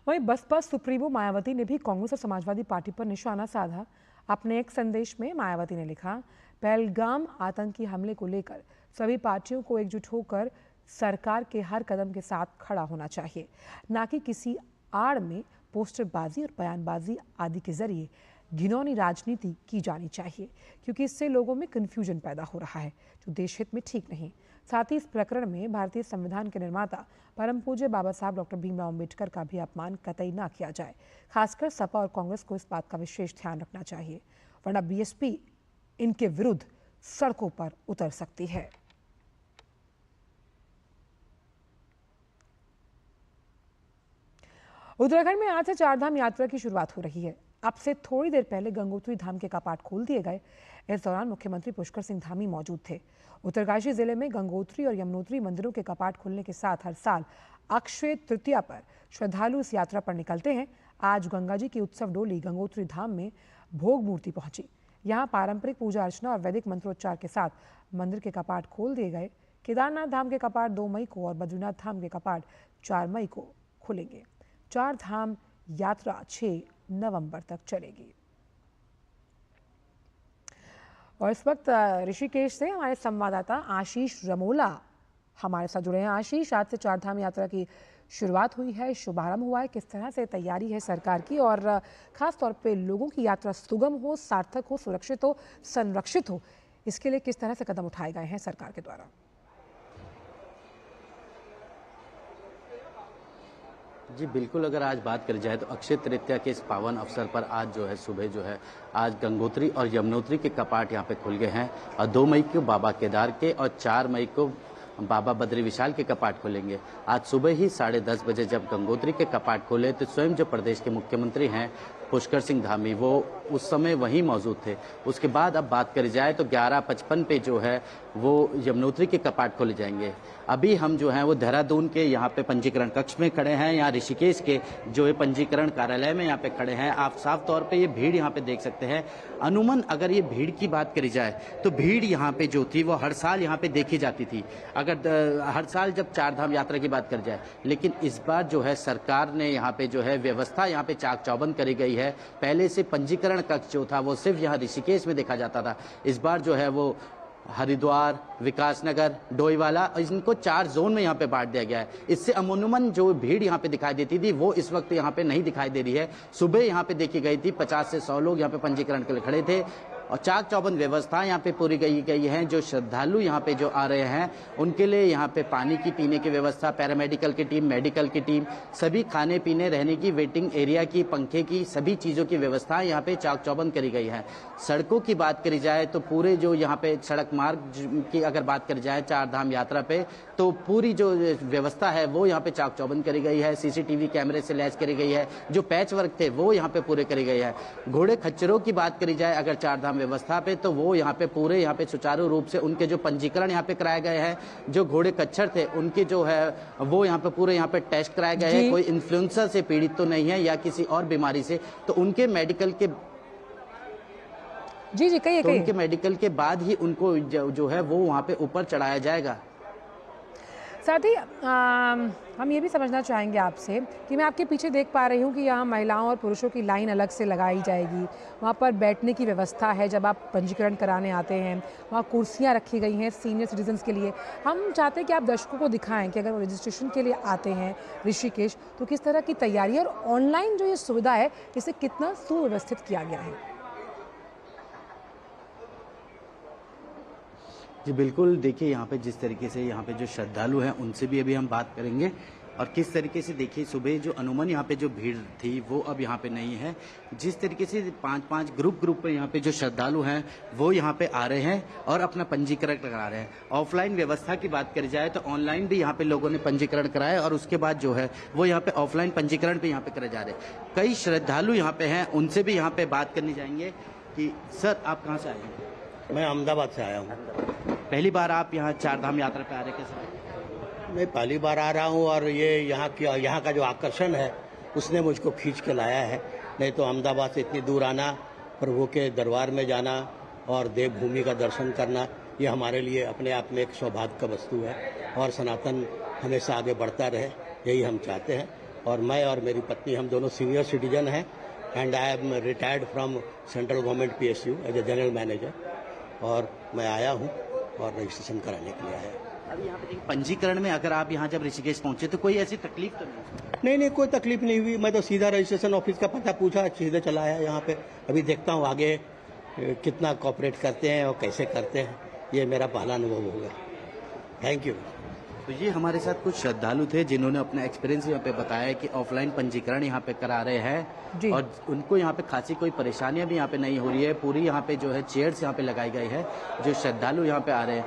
Speaker 1: वहीं बसपा सुप्रीमो मायावती ने भी कांग्रेस और समाजवादी पार्टी पर निशाना साधा। अपने एक संदेश में मायावती ने लिखा, पहलगाम आतंकी हमले को लेकर सभी पार्टियों को एकजुट होकर सरकार के हर कदम के साथ खड़ा होना चाहिए, न कि किसी आड़ में पोस्टरबाजी और बयानबाजी आदि के जरिए घिनौनी राजनीति की जानी चाहिए, क्योंकि इससे लोगों में कन्फ्यूजन पैदा हो रहा है जो देश हित में ठीक नहीं। साथ ही इस प्रकरण में भारतीय संविधान के निर्माता परम पूज्य बाबा साहब डॉक्टर भीमराव अम्बेडकर का भी अपमान कतई ना किया जाए। खासकर सपा और कांग्रेस को इस बात का विशेष ध्यान रखना चाहिए, वरना बीएसपी इनके विरुद्ध सड़कों पर उतर सकती है। उत्तराखंड में आज से चारधाम यात्रा की शुरुआत हो रही है। अब से थोड़ी देर पहले गंगोत्री धाम के कपाट खोल दिए गए। इस दौरान मुख्यमंत्री पुष्कर सिंह धामी मौजूद थे। उत्तरकाशी जिले में गंगोत्री और यमुनोत्री मंदिरों के कपाट खुलने के साथ हर साल अक्षय तृतीया पर श्रद्धालु इस यात्रा पर निकलते हैं। आज गंगा जी की उत्सव डोली गंगोत्री धाम में भोग मूर्ति पहुंची। यहाँ पारंपरिक पूजा अर्चना और वैदिक मंत्रोच्चार के साथ मंदिर के कपाट खोल दिए गए। केदारनाथ धाम के कपाट 2 मई को और बद्रीनाथ धाम के कपाट 4 मई को खुलेंगे। चार धाम यात्रा 6 नवंबर तक चलेगी। और इस वक्त ऋषिकेश से हमारे संवाददाता आशीष रमोला हमारे साथ जुड़े हैं। आशीष, आज से चारधाम यात्रा की शुरुआत हुई है, शुभारंभ हुआ है, किस तरह से तैयारी है सरकार की और खास तौर पे लोगों की यात्रा सुगम हो, सार्थक हो, सुरक्षित हो, संरक्षित हो, इसके लिए किस तरह से कदम उठाए गए हैं सरकार के द्वारा?
Speaker 10: जी बिल्कुल, अगर आज बात करी जाए तो अक्षय तृतीया के इस पावन अवसर पर आज जो है सुबह जो है आज गंगोत्री और यमुनोत्री के कपाट यहाँ पे खुल गए हैं और 2 मई को बाबा केदार के और 4 मई को बाबा बद्री विशाल के कपाट खोलेंगे। आज सुबह ही 10:30 बजे जब गंगोत्री के कपाट खोले तो स्वयं जो प्रदेश के मुख्यमंत्री हैं पुष्कर सिंह धामी वो उस समय वहीं मौजूद थे। उसके बाद अब बात करी जाए तो 11:55 पे जो है वो यमुनोत्री के कपाट खोले जाएंगे। अभी हम जो हैं वो देहरादून के यहाँ पे पंजीकरण कक्ष में खड़े हैं, यहाँ ऋषिकेश के जो है पंजीकरण कार्यालय में यहाँ पे खड़े हैं। आप साफ तौर पे ये भीड़ यहाँ पे देख सकते हैं। अनुमान अगर ये भीड़ की बात करी जाए तो भीड़ यहाँ पे जो थी वो हर साल यहाँ पे देखी जाती थी, अगर हर साल जब चारधाम यात्रा की बात करी जाए। लेकिन इस बार जो है सरकार ने यहाँ पे जो है व्यवस्था यहाँ पे चाक चौबंद करी गई है। पहले से पंजीकरण कक्ष जो था वो सिर्फ यहाँ ऋषिकेश में देखा जाता था, इस बार जो है वो हरिद्वार, विकासनगर, डोईवाला और इनको 4 जोन में यहाँ पे बांट दिया गया है। इससे अमूमन जो भीड़ यहाँ पे दिखाई देती थी वो इस वक्त यहाँ पे नहीं दिखाई दे रही है। सुबह यहाँ पे देखी गई थी 50 से 100 लोग यहाँ पे पंजीकरण के लिए खड़े थे और चाक चौबंद व्यवस्था यहाँ पे पूरी गई है। जो श्रद्धालु यहाँ पे जो आ रहे हैं उनके लिए यहाँ पे पानी की पीने की व्यवस्था, पैरामेडिकल की टीम, मेडिकल की टीम, सभी खाने पीने, रहने की, वेटिंग एरिया की, पंखे की, सभी चीजों की व्यवस्था यहाँ पे चाक चौबंद करी गई है। सड़कों की बात करी जाए तो पूरे जो यहाँ पे सड़क मार्ग की अगर बात करी जाए चार धाम यात्रा पे, तो पूरी जो व्यवस्था है वो यहाँ पे चाक चौबंद करी गई है। सीसीटीवी कैमरे से लैस करी गई है। जो पैच वर्क थे वो यहाँ पे पूरे करी गई है। घोड़े खच्चरों की बात करी जाए अगर चार धाम व्यवस्था पे, तो वो यहाँ पे पूरे यहाँ पे सुचारू रूप से उनके जो पंजीकरण यहाँ पे कराए गए हैं। जो घोड़े खच्चर थे उनके जो है वो यहाँ पे पूरे यहाँ पे टेस्ट कराए गए हैं। कोई इन्फ्लुएंजा से पीड़ित तो नहीं है या किसी और बीमारी से, तो उनके मेडिकल के
Speaker 1: जी कहिए।
Speaker 10: उनके मेडिकल के बाद ही उनको जो है वो वहाँ पे ऊपर चढ़ाया जाएगा।
Speaker 1: साथ ही हम ये भी समझना चाहेंगे आपसे कि मैं आपके पीछे देख पा रही हूँ कि यहाँ महिलाओं और पुरुषों की लाइन अलग से लगाई जाएगी। वहाँ पर बैठने की व्यवस्था है जब आप पंजीकरण कराने आते हैं। वहाँ कुर्सियाँ रखी गई हैं सीनियर सिटीजन्स के लिए। हम चाहते हैं कि आप दर्शकों को दिखाएं कि अगर वो रजिस्ट्रेशन के लिए आते हैं ऋषिकेश, तो किस तरह की तैयारी और ऑनलाइन जो ये सुविधा है इसे कितना सुव्यवस्थित किया गया है।
Speaker 10: जी बिल्कुल, देखिए यहाँ पे जिस तरीके से यहाँ पे जो श्रद्धालु हैं उनसे भी अभी हम बात करेंगे और किस तरीके से देखिए सुबह जो अनुमान यहाँ पे जो भीड़ थी वो अब यहाँ पे नहीं है। जिस तरीके से 5-5 ग्रुप में यहाँ पे जो श्रद्धालु हैं वो यहाँ पे आ रहे हैं और अपना पंजीकरण करा रहे हैं। ऑफलाइन व्यवस्था की बात करी जाए तो ऑनलाइन भी यहाँ पे लोगों ने पंजीकरण कराया और उसके बाद जो है वो यहाँ पे ऑफलाइन पंजीकरण भी यहाँ पे करे जा रहे हैं। कई श्रद्धालु यहाँ पे हैं, उनसे भी यहाँ पे बात करने जाएंगे कि सर आप कहाँ से आए हैं?
Speaker 11: मैं अहमदाबाद से आया हूँ।
Speaker 10: पहली बार आप यहाँ चार धाम यात्रा पे आ रहे कैसे?
Speaker 11: मैं पहली बार आ रहा हूँ और ये यहाँ का जो आकर्षण है उसने मुझको खींच के लाया है। नहीं तो अहमदाबाद से इतनी दूर आना, प्रभु के दरबार में जाना और देवभूमि का दर्शन करना, ये हमारे लिए अपने आप में एक सौभाग्य का वस्तु है और सनातन हमेशा आगे बढ़ता रहे, यही हम चाहते हैं। और मैं और मेरी पत्नी हम दोनों सीनियर सिटीजन हैं and I am retired from central government PSU as a general manager, और मैं आया हूँ और रजिस्ट्रेशन कराने के लिए आया।
Speaker 10: अभी यहाँ पे पंजीकरण में अगर आप यहाँ जब ऋषिकेश पहुंचे तो कोई ऐसी तकलीफ तो
Speaker 11: नहीं, कोई तकलीफ नहीं हुई। मैं तो सीधा रजिस्ट्रेशन ऑफिस का पता पूछा, सीधे चला आया यहाँ पे। अभी देखता हूँ आगे कितना कोऑपरेट करते हैं और कैसे करते हैं, ये मेरा पहला अनुभव होगा। Thank you.
Speaker 10: तो ये हमारे साथ कुछ श्रद्धालु थे जिन्होंने अपना एक्सपीरियंस यहाँ पे बताया कि ऑफलाइन पंजीकरण यहाँ पे करा रहे हैं और उनको यहाँ पे खासी कोई परेशानियां भी यहाँ पे नहीं हो रही है। पूरी यहाँ पे जो है चेयर्स यहाँ पे लगाई गई है। जो श्रद्धालु यहाँ पे आ रहे हैं,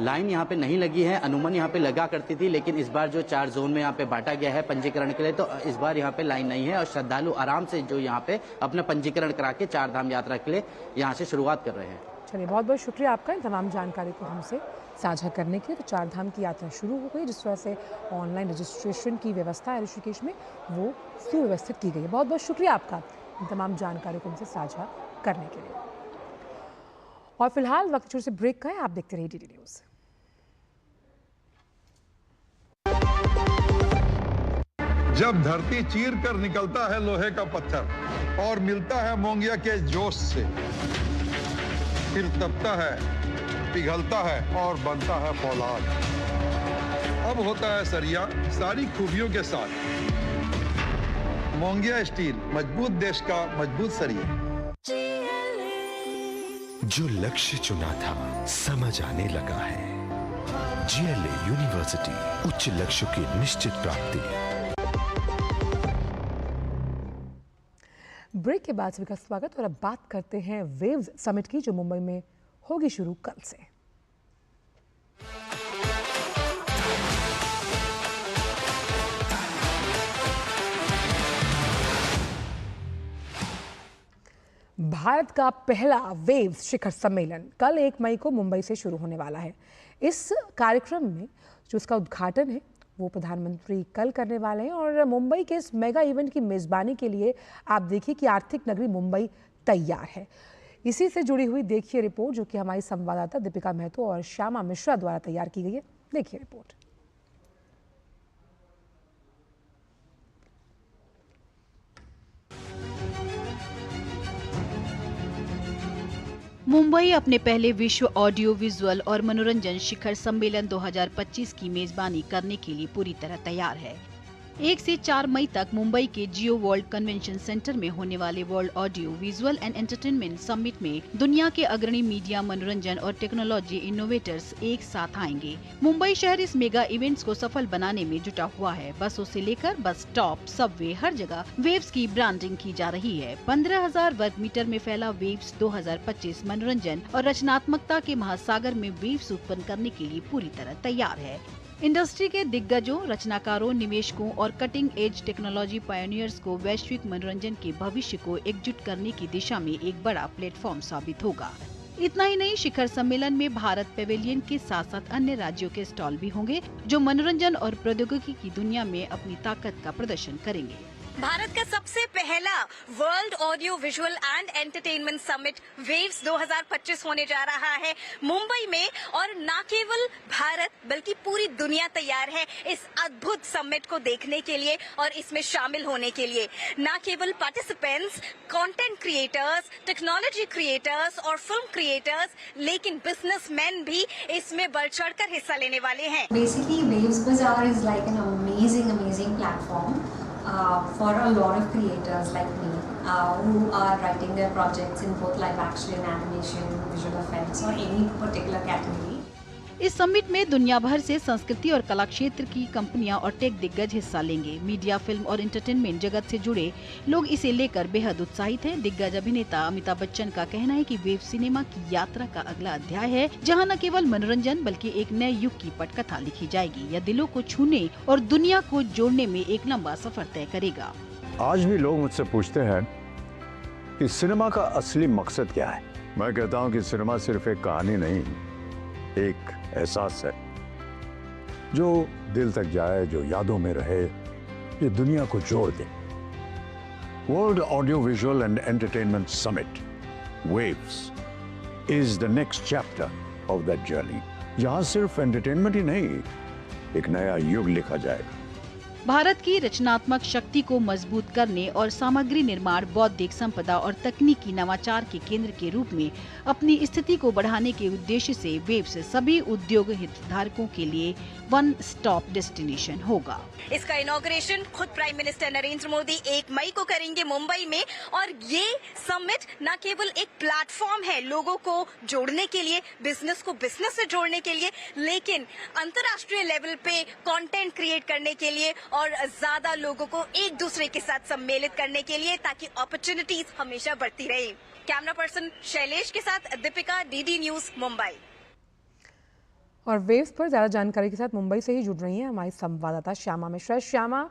Speaker 10: लाइन यहाँ पे नहीं लगी है। अनुमान यहाँ पे लगा करती थी, लेकिन इस बार जो 4 जोन में यहाँ पे बांटा गया है पंजीकरण के लिए, तो इस बार यहाँ पे लाइन नहीं है और श्रद्धालु आराम से जो यहाँ पे अपना पंजीकरण करा के चार धाम यात्रा के लिए यहाँ से शुरुआत कर रहे हैं।
Speaker 1: चलिए, बहुत बहुत शुक्रिया आपका इन तमाम जानकारी को हमसे साझा करने के लिए। तो चार धाम की यात्रा शुरू हो गई। जिस तरह से ऑनलाइन रजिस्ट्रेशन की व्यवस्था है ऋषिकेश में, वो सुव्यवस्थित की गई है। बहुत बहुत शुक्रिया आपका इन तमाम जानकारी को हमसे साझा करने के लिए। और फिलहाल वक्त छोटे से ब्रेक का है, आप देखते रहिए DD न्यूज़।
Speaker 8: जब धरती चीर कर निकलता है लोहे का पत्थर और मिलता है मोंगिया के जोश से, फिर तपता है, पिघलता है और बनता है फौलाद। अब होता है सरिया सारी खूबियों के साथ। मोंगिया स्टील, मजबूत देश का मजबूत सरिया।
Speaker 4: जो लक्ष्य चुना था समझ आने लगा है। GLA यूनिवर्सिटी, उच्च लक्ष्यों की निश्चित प्राप्ति।
Speaker 1: ब्रेक के बाद सभी का स्वागत। और अब बात करते हैं वेव्स समिट की, जो मुंबई में होगी शुरू कल से। भारत का पहला वेव्स शिखर सम्मेलन कल 1 मई को मुंबई से शुरू होने वाला है। इस कार्यक्रम में जो इसका उद्घाटन है वो प्रधानमंत्री कल करने वाले हैं। और मुंबई के इस मेगा इवेंट की मेजबानी के लिए आप देखिए कि आर्थिक नगरी मुंबई तैयार है। इसी से जुड़ी हुई देखिए रिपोर्ट, जो कि हमारी संवाददाता दीपिका महतो और श्यामा मिश्रा द्वारा तैयार की गई है। देखिए रिपोर्ट।
Speaker 12: मुंबई अपने पहले विश्व ऑडियो विजुअल और मनोरंजन शिखर सम्मेलन 2025 की मेजबानी करने के लिए पूरी तरह तैयार है। 1 से 4 मई तक मुंबई के जियो वर्ल्ड कन्वेंशन सेंटर में होने वाले world audio visual and entertainment summit में दुनिया के अग्रणी मीडिया, मनोरंजन और टेक्नोलॉजी इनोवेटर्स एक साथ आएंगे। मुंबई शहर इस मेगा इवेंट्स को सफल बनाने में जुटा हुआ है। बसों से लेकर बस स्टॉप, सबवे, हर जगह वेव्स की ब्रांडिंग की जा रही है। 15,000 वर्ग मीटर में फैला वेव्स 2025 मनोरंजन और रचनात्मकता के महासागर में वेव्स उत्पन्न करने के लिए पूरी तरह तैयार है। इंडस्ट्री के दिग्गजों, रचनाकारों, निवेशकों और कटिंग एज टेक्नोलॉजी पायोनियर्स को वैश्विक मनोरंजन के भविष्य को एकजुट करने की दिशा में एक बड़ा प्लेटफॉर्म साबित होगा। इतना ही नहीं, शिखर सम्मेलन में भारत पेवेलियन के साथ साथ अन्य राज्यों के स्टॉल भी होंगे जो मनोरंजन और प्रौद्योगिकी की दुनिया में अपनी ताकत का प्रदर्शन करेंगे।
Speaker 13: भारत का सबसे पहला world audio visual and entertainment summit waves 2025 होने जा रहा है मुंबई में। और न केवल भारत बल्कि पूरी दुनिया तैयार है इस अद्भुत समिट को देखने के लिए और इसमें शामिल होने के लिए। न केवल participants, content creators, technology creators और फिल्म क्रिएटर्स, लेकिन बिजनेसमैन भी इसमें बढ़ चढ़कर हिस्सा लेने वाले हैं।
Speaker 14: बेसिकली वेव्स बाजार is like an amazing platform for a lot of creators like me who are writing their projects in both live action, animation, visual effects or any particular category.
Speaker 12: इस समिट में दुनिया भर से संस्कृति और कला क्षेत्र की कंपनियां और टेक दिग्गज हिस्सा लेंगे। मीडिया, फिल्म और एंटरटेनमेंट जगत से जुड़े लोग इसे लेकर बेहद उत्साहित हैं। दिग्गज अभिनेता अमिताभ बच्चन का कहना है कि वेव सिनेमा की यात्रा का अगला अध्याय है, जहां न केवल मनोरंजन बल्कि एक नए युग की पटकथा लिखी जाएगी। यह दिलों को छूने और दुनिया को जोड़ने में एक लंबा सफर तय करेगा।
Speaker 15: आज भी लोग मुझसे पूछते हैं कि सिनेमा का असली मकसद क्या है। मैं कहता हूं कि सिनेमा सिर्फ एक कहानी नहीं, एक एहसास है जो दिल तक जाए, जो यादों में रहे, ये दुनिया को जोड़ दे। World audio visual and entertainment summit waves is the next chapter of that journey, जहां सिर्फ एंटरटेनमेंट ही नहीं, एक नया युग लिखा जाएगा।
Speaker 12: भारत की रचनात्मक शक्ति को मजबूत करने और सामग्री निर्माण, बौद्धिक संपदा और तकनीकी नवाचार के केंद्र के रूप में अपनी स्थिति को बढ़ाने के उद्देश्य से वेव्स सभी उद्योग हितधारकों के लिए वन स्टॉप डेस्टिनेशन होगा।
Speaker 13: इसका इनॉग्रेशन खुद प्राइम मिनिस्टर नरेंद्र मोदी 1 मई को करेंगे मुंबई में। और ये समिट न केवल एक प्लेटफॉर्म है लोगों को जोड़ने के लिए, बिजनेस को बिजनेस से जोड़ने के लिए, लेकिन अंतर्राष्ट्रीय लेवल पे कंटेंट क्रिएट करने के लिए और ज्यादा लोगों को एक दूसरे के साथ सम्मिलित करने के लिए, ताकि अपॉर्चुनिटीज हमेशा बढ़ती रहे। कैमरा पर्सन शैलेश के साथ दीपिका, डीडी न्यूज, मुंबई।
Speaker 1: और वेव्स पर ज्यादा जानकारी के साथ मुंबई से ही जुड़ रही हैं हमारी संवाददाता श्यामा मिश्रा। श्यामा,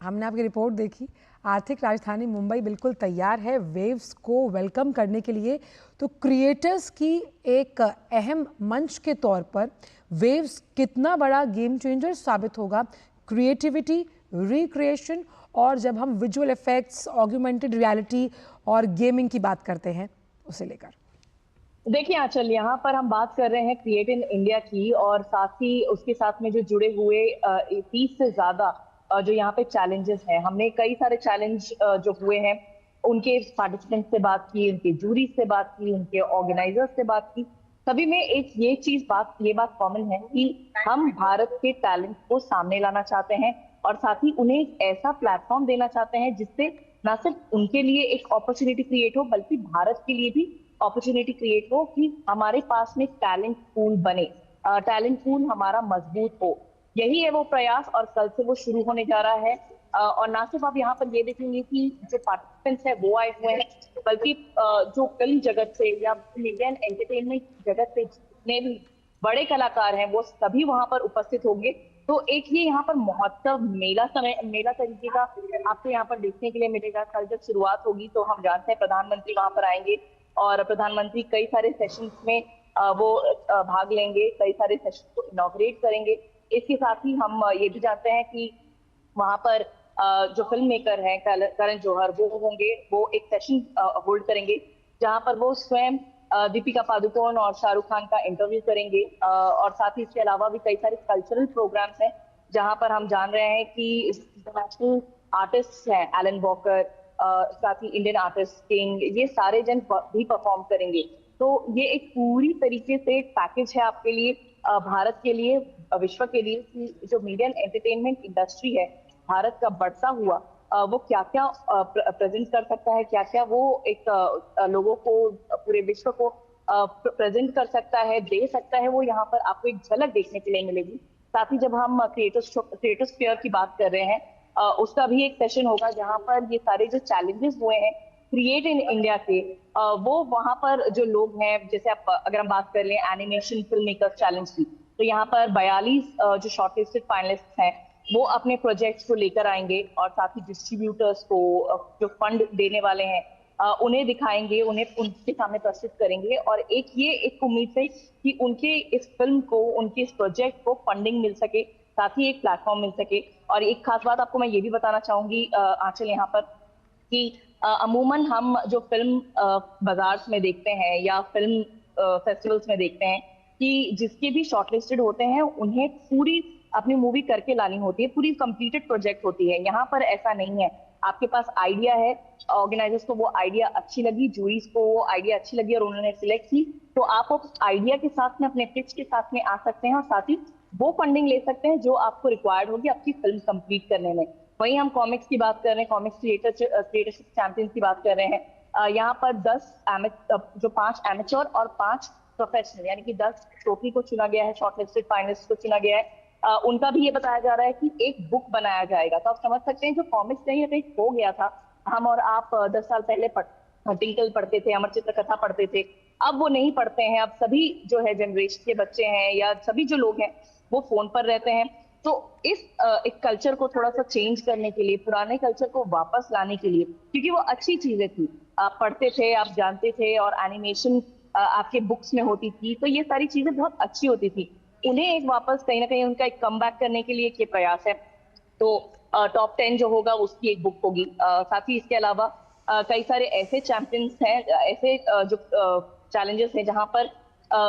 Speaker 1: हमने आपकी रिपोर्ट देखी, आर्थिक राजधानी मुंबई बिल्कुल तैयार है वेव्स को वेलकम करने के लिए। तो क्रिएटर्स की एक अहम मंच के तौर पर वेव्स कितना बड़ा गेम चेंजर साबित होगा क्रिएटिविटी, रिक्रिएशन और जब हम विजुअल इफेक्ट्स, ऑग्यूमेंटेड रियलिटी और गेमिंग की बात करते हैं उसे लेकर?
Speaker 16: देखिए आंचल, यहाँ पर हम बात कर रहे हैं क्रिएट इन इंडिया की, और साथ ही उसके साथ में जो जुड़े हुए 30 से ज्यादा जो यहाँ पे चैलेंजेस हैं। हमने कई सारे चैलेंज जो हुए हैं उनके पार्टिसिपेंट से बात की, उनके जूरी से बात की, उनके ऑर्गेनाइजर्स से बात की। सभी में एक ये बात कॉमन है कि हम भारत के टैलेंट को सामने लाना चाहते हैं और साथ ही उन्हें एक ऐसा प्लेटफॉर्म देना चाहते हैं जिससे न सिर्फ उनके लिए एक अपॉर्चुनिटी क्रिएट हो बल्कि भारत के लिए भी अपॉर्चुनिटी क्रिएट हो कि हमारे पास में टैलेंट पूल बने, टैलेंट पूल हमारा मजबूत हो। यही है वो प्रयास और कल से वो शुरू होने जा रहा है। और ना सिर्फ आप यहाँ पर ये देखेंगे कि जो पार्टिसिपेंट्स है वो आए हुए हैं, बल्कि जो फिल्म जगत से या मीडिया एंड एंटरटेनमेंट जगत से जितने भी बड़े कलाकार हैं वो सभी वहां पर उपस्थित होंगे। तो एक ही यहाँ पर महोत्सव मेला तरीके का आपको यहाँ पर देखने के लिए मिलेगा। कल जब शुरुआत होगी तो हम जानते हैं प्रधानमंत्री वहां पर आएंगे और प्रधानमंत्री कई सारे सेशंस में वो भाग लेंगे, कई सारे सेशन को इनॉग्रेट करेंगे। इसके साथ ही हम ये भी जानते हैं कि वहां पर जो फिल्म मेकर हैं करण जौहर वो होंगे, वो एक सेशन होल्ड करेंगे जहां पर वो स्वयं दीपिका पादुकोण और शाहरुख खान का इंटरव्यू करेंगे। और साथ ही इसके अलावा भी कई सारे कल्चरल प्रोग्राम्स हैं जहां पर हम जान रहे हैं कि इंटरनेशनल आर्टिस्ट हैं एलन वॉकर, साथ ही इंडियन आर्टिस्ट किंग, ये सारे जन भी परफॉर्म करेंगे। तो ये एक पूरी तरीके से पैकेज है आपके लिए, भारत के लिए, विश्व के लिए, कि जो मीडिया एंड एंटरटेनमेंट इंडस्ट्री है भारत का बढ़ता हुआ वो क्या क्या प्रेजेंट कर सकता है, क्या क्या वो एक लोगों को, पूरे विश्व को प्रेजेंट कर सकता है, दे सकता है, वो यहाँ पर आपको एक झलक देखने के लिए मिलेगी। साथ ही जब हम क्रिएटर्स फेयर की बात कर रहे हैं, उसका भी एक सेशन होगा जहाँ पर ये सारे जो चैलेंजेस हुए हैं क्रिएट इन इंडिया के, वो वहाँ पर जो लोग हैं, जैसे आप अगर हम बात कर लें एनिमेशन फिल्म मेकर्स चैलेंज की, तो यहाँ पर 42 जो शॉर्टलिस्टेड फाइनलिस्ट हैं वो अपने प्रोजेक्ट्स को लेकर आएंगे और साथ ही डिस्ट्रीब्यूटर्स को जो फंड देने वाले हैं उन्हें दिखाएंगे, उन्हें उनके सामने प्रस्तुत करेंगे और एक उम्मीद है कि उनके इस फिल्म को, उनके इस प्रोजेक्ट को फंडिंग मिल सके, साथ ही एक प्लेटफॉर्म मिल सके। और एक खास बात आपको मैं ये भी बताना चाहूंगी आंचल यहाँ पर कि अमूमन हम जो फिल्म बाजार में देखते हैं या फिल्म फेस्टिवल्स में देखते हैं कि जिसके भी शॉर्टलिस्टेड होते हैं उन्हें पूरी अपनी मूवी करके लानी होती है, पूरी कंप्लीटेड प्रोजेक्ट होती है। यहाँ पर ऐसा नहीं है, आपके पास आइडिया है, ऑर्गेनाइजर्स को वो आइडिया अच्छी लगी, जूरीज को वो आइडिया अच्छी लगी और उन्होंने सिलेक्ट की, तो आप उस आइडिया के साथ में, अपने पिच के साथ में आ सकते हैं और साथ ही वो फंडिंग ले सकते हैं जो आपको रिक्वायर्ड होगी आपकी फिल्म कंप्लीट करने में। वहीं हम कॉमिक्स की बात कर रहे हैं, कॉमिक्स क्रिएटरशिप चैंपियंस की बात कर रहे हैं। यहाँ पर 5 एमेच्योर और 5 प्रोफेशनल यानी कि 10 ट्रॉफी को चुना गया है, शॉर्टलिस्टेड फाइनलिस्ट को चुना गया है। उनका भी ये बताया जा रहा है कि एक बुक बनाया जाएगा। तो आप समझ सकते हैं जो कॉमिक्स कहीं ना कहीं खो गया था, हम और आप 10 साल पहले टिंकल पढ़ते थे, अमर चित्र कथा पढ़ते थे, अब वो नहीं पढ़ते हैं। अब सभी जो है जनरेशन के बच्चे हैं या सभी जो लोग हैं वो फोन पर रहते हैं। तो इस एक कल्चर को थोड़ा सा चेंज करने के लिए, पुराने कल्चर को वापस लाने के लिए, क्योंकि वो अच्छी चीजें थी, आप पढ़ते थे, आप जानते थे और एनिमेशन आपके बुक्स में होती थी, तो ये सारी चीजें बहुत अच्छी होती थी। उन्हें एक वापस कहीं ना कहीं उनका एक कमबैक करने के लिए ये प्रयास है। तो टॉप 10 जो होगा उसकी एक बुक होगी। साथ ही इसके अलावा कई सारे ऐसे चैंपियंस हैं, ऐसे जो चैलेंजेस हैं जहां पर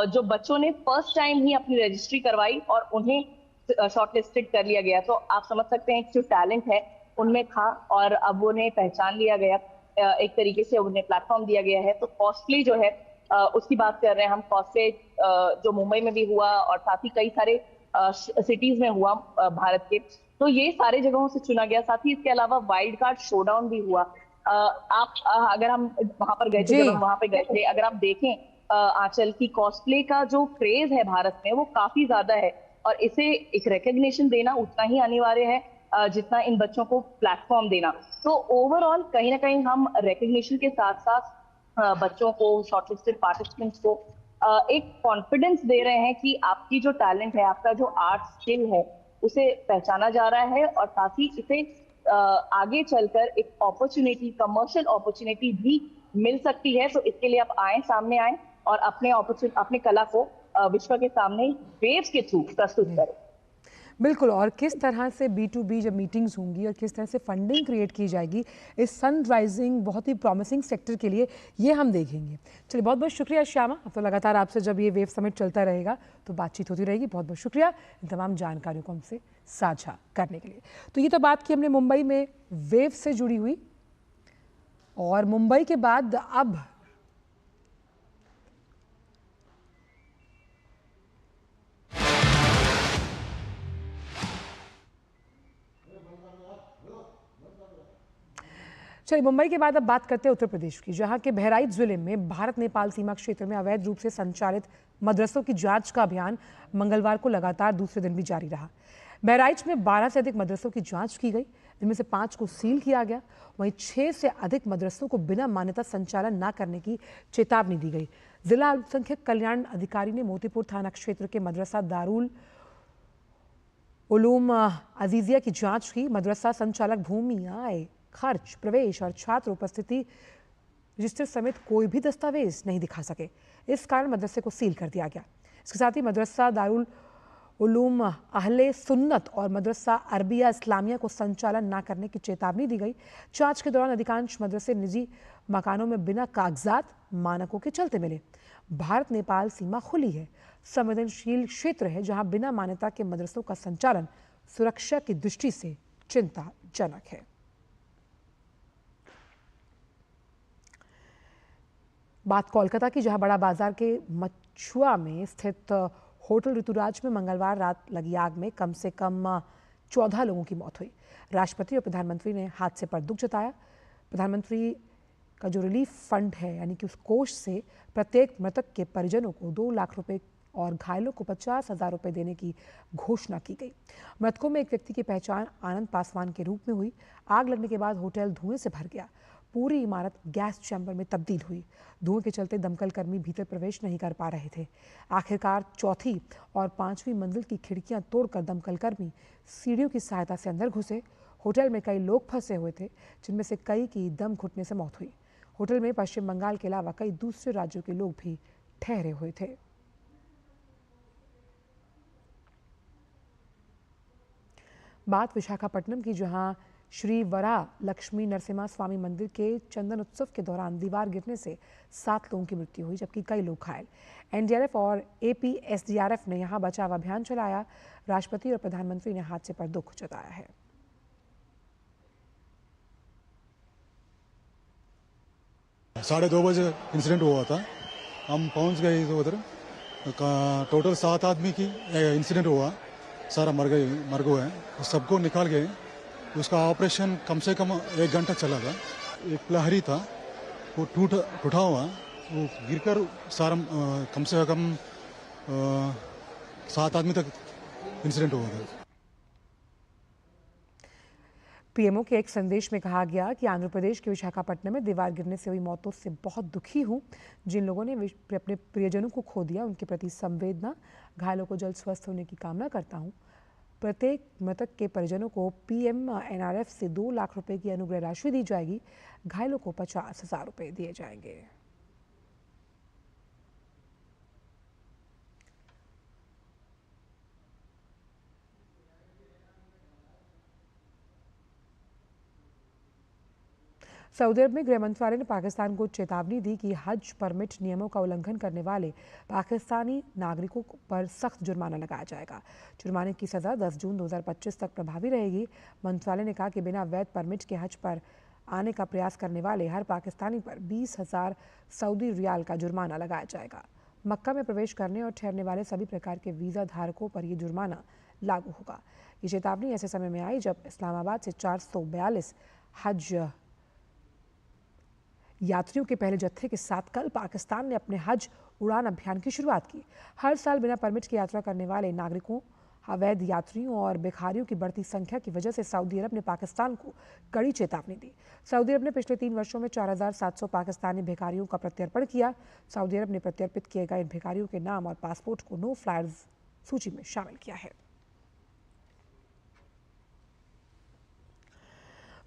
Speaker 16: जो बच्चों ने फर्स्ट टाइम ही अपनी रजिस्ट्री करवाई और उन्हें शॉर्टलिस्टेड कर लिया गया। तो आप समझ सकते हैं जो टैलेंट है उनमें था और अब उन्हें पहचान लिया गया, एक तरीके से उन्हें प्लेटफॉर्म दिया गया है। तो कॉस्टली जो है उसकी बात कर रहे हैं हम, कॉस्टली जो मुंबई में भी हुआ और साथ ही कई सारे सिटीज में हुआ भारत के, तो ये सारे जगहों से चुना गया। साथ ही इसके अलावा वाइल्ड कार्ड शोडाउन भी हुआ। आप अगर हम वहां पर गए थे, जब हम वहां पे गए थे, अगर आप देखें आंचल की कॉस्प्ले का जो क्रेज है भारत में वो काफी ज्यादा है और इसे एक रिकग्निशन देना उतना ही अनिवार्य है जितना इन बच्चों को प्लेटफॉर्म देना। तो ओवरऑल कहीं ना कहीं हम रिकग्निशन के साथ साथ बच्चों को, शॉर्टलिस्टेड पार्टिसिपेंट्स को एक कॉन्फिडेंस दे रहे हैं कि आपकी जो टैलेंट है, आपका जो आर्ट स्किल है उसे पहचाना जा रहा है और साथ ही इसे आगे चलकर एक अपॉर्चुनिटी, कमर्शियल अपॉर्चुनिटी भी मिल सकती है। तो इसके लिए आप आए, सामने आए और अपने कला को विश्व के सामने वेव्स के थ्रू प्रस्तुत करें।
Speaker 1: बिल्कुल, और किस तरह से B2B जब मीटिंग्स होंगी और किस तरह से फंडिंग क्रिएट की जाएगी इस सनराइजिंग बहुत ही प्रॉमिसिंग सेक्टर के लिए, ये हम देखेंगे। चलिए, बहुत बहुत शुक्रिया श्यामा। अब तो लगातार आपसे जब ये वेव समिट चलता रहेगा तो बातचीत होती रहेगी। बहुत बहुत शुक्रिया इन तमाम जानकारियों को हमसे साझा करने के लिए। तो ये तो बात की हमने मुंबई में वेव से जुड़ी हुई, और मुंबई के बाद अब चलिए, मुंबई के बाद अब बात करते हैं उत्तर प्रदेश की, जहां के बहराइच जिले में भारत नेपाल सीमा क्षेत्र में अवैध रूप से संचालित मदरसों की जांच का अभियान मंगलवार को लगातार दूसरे दिन भी जारी रहा। बहराइच में 12 से अधिक मदरसों की जांच की गई, इनमें से 5 को सील किया गया। वहीं 6 से अधिक मदरसों को बिना मान्यता संचालन न करने की चेतावनी दी गई। जिला अल्पसंख्यक कल्याण अधिकारी ने मोतीपुर थाना क्षेत्र के मदरसा दारुल उलूम अजीजिया की जांच की। मदरसा संचालक भूमि, आय, खर्च, प्रवेश और छात्र उपस्थिति रजिस्टर समेत कोई भी दस्तावेज नहीं दिखा सके। इस कारण मदरसे को सील कर दिया गया। इसके साथ ही मदरसा दारुल उलूम अहले सुन्नत और मदरसा अरबिया इस्लामिया को संचालन न करने की चेतावनी दी गई। जांच के दौरान अधिकांश मदरसे निजी मकानों में बिना कागजात, मानकों के चलते मिले। भारत नेपाल सीमा खुली है, संवेदनशील क्षेत्र है जहां बिना मान्यता के मदरसों का संचालन सुरक्षा की दृष्टि से चिंताजनक है। बात कोलकाता की, जहां बड़ा बाजार के मछुआ में स्थित होटल ऋतुराज में मंगलवार रात लगी आग में कम से कम 14 लोगों की मौत हुई। राष्ट्रपति और प्रधानमंत्री ने हादसे पर दुख जताया। प्रधानमंत्री का जो रिलीफ फंड है यानी कि उस कोष से प्रत्येक मृतक के परिजनों को 2 लाख रुपए और घायलों को 50,000 रुपए देने की घोषणा की गई। मृतकों में एक व्यक्ति की पहचान आनंद पासवान के रूप में हुई। आग लगने के बाद होटल धुएं से भर गया। पूरी इमारत गैस चैम्बर में तब्दील हुई। धुएं के चलते दमकल कर्मी भीतर प्रवेश नहीं कर पा रहे थे। आखिरकार चौथी और 5वीं मंजिल की खिड़कियां तोड़कर दमकल कर्मी सीढ़ियों की सहायता से अंदर घुसे। होटल में कई लोग फंसे हुए थे, जिनमें से कई की दम घुटने से मौत हुई। होटल में पश्चिम बंगाल के अलावा कई दूसरे राज्यों के लोग भी ठहरे हुए थे। बात विशाखापट्टनम की, जहां श्री वराह लक्ष्मी नरसिम्हा स्वामी मंदिर के चंदन उत्सव के दौरान दीवार गिरने से 7 लोगों की मृत्यु हुई, जबकि कई लोग घायल। एनडीआरएफ और एपीएसडीआरएफ ने यहां बचाव अभियान चलाया। राष्ट्रपति और प्रधानमंत्री ने हादसे पर दुख जताया है।
Speaker 17: 2:30 बजे इंसिडेंट हुआ था। हम पहुंच गए उधर। टोटल 7 आदमी की इंसिडेंट हुआ। सारा मर गए हैं। सबको निकाल गए। उसका ऑपरेशन कम से कम 1 घंटा चला था। एक लहरी था, वो टूटा हुआ, वो गिरकर सारा कम से कम 7 आदमी तक इंसिडेंट हुआ था।
Speaker 1: पीएमओ के एक संदेश में कहा गया कि आंध्र प्रदेश के विशाखापट्टनम में दीवार गिरने से हुई मौतों से बहुत दुखी हूं। जिन लोगों ने अपने प्रियजनों को खो दिया, उनके प्रति संवेदना। घायलों को जल्द स्वस्थ होने की कामना करता हूं। प्रत्येक मृतक के परिजनों को पीएमएनआरएफ से 2 लाख रुपए की अनुग्रह राशि दी जाएगी। घायलों को 50,000 रुपए दिए जाएंगे। सऊदी अरब में गृह मंत्रालय ने पाकिस्तान को चेतावनी दी कि हज परमिट नियमों का उल्लंघन करने वाले पाकिस्तानी नागरिकों पर सख्त जुर्माना लगाया जाएगा। जुर्माने की सजा 10 जून 2025 तक प्रभावी रहेगी। मंत्रालय ने कहा कि बिना वैध परमिट के हज पर आने का प्रयास करने वाले हर पाकिस्तानी पर 20,000 सऊदी रियाल का जुर्माना लगाया जाएगा। मक्का में प्रवेश करने और ठहरने वाले सभी प्रकार के वीज़ा धारकों पर यह जुर्माना लागू होगा। ये चेतावनी ऐसे समय में आई जब इस्लामाबाद से 442 हज यात्रियों के पहले जत्थे के साथ कल पाकिस्तान ने अपने हज उड़ान अभियान की शुरुआत की। हर साल बिना परमिट की यात्रा करने वाले नागरिकों, अवैध यात्रियों और भिखारियों की बढ़ती संख्या की वजह से सऊदी अरब ने पाकिस्तान को कड़ी चेतावनी दी। सऊदी अरब ने पिछले 3 वर्षों में 4,700 पाकिस्तानी भिखारियों का प्रत्यर्पण किया। सऊदी अरब ने प्रत्यर्पित किए गए इन भिखारियों के नाम और पासपोर्ट को नो फ्लायर्स सूची में शामिल किया है।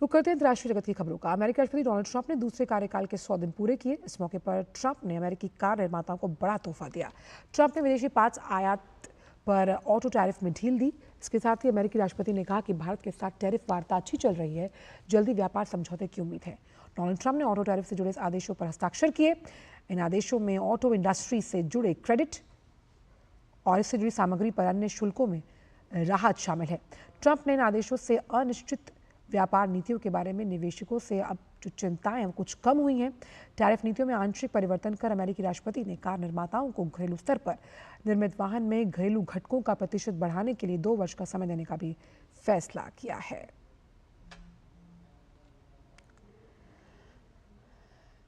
Speaker 1: वो करते हैं अंतर्राष्ट्रीय जगत की खबरों का। अमेरिकी राष्ट्रपति डोनाल्ड ट्रंप ने दूसरे कार्यकाल के 100 दिन पूरे किए। इस मौके पर ट्रंप ने अमेरिकी कार निर्माताओं को बड़ा तोहफा दिया। ट्रंप ने विदेशी पार्ट्स आयात पर ऑटो टैरिफ में ढील दी। इसके साथ ही अमेरिकी राष्ट्रपति ने कहा कि भारत के साथ टैरिफ वार्ता अच्छी चल रही है, जल्दी व्यापार समझौते की उम्मीद है। डोनाल्ड ट्रंप ने ऑटो टैरिफ से जुड़े आदेशों पर हस्ताक्षर किए। इन आदेशों में ऑटो इंडस्ट्री से जुड़े क्रेडिट और इससे जुड़ी सामग्री पर अन्य शुल्कों में राहत शामिल है। ट्रंप ने इन आदेशों से अनिश्चित व्यापार नीतियों के बारे में निवेशकों से अब जो चिंताएं कुछ कम हुई हैं। टैरिफ नीतियों में आंशिक परिवर्तन कर अमेरिकी राष्ट्रपति ने कार निर्माताओं को घरेलू स्तर पर निर्मित वाहन में घरेलू घटकों का प्रतिशत बढ़ाने के लिए 2 वर्ष का समय देने का भी फैसला किया है।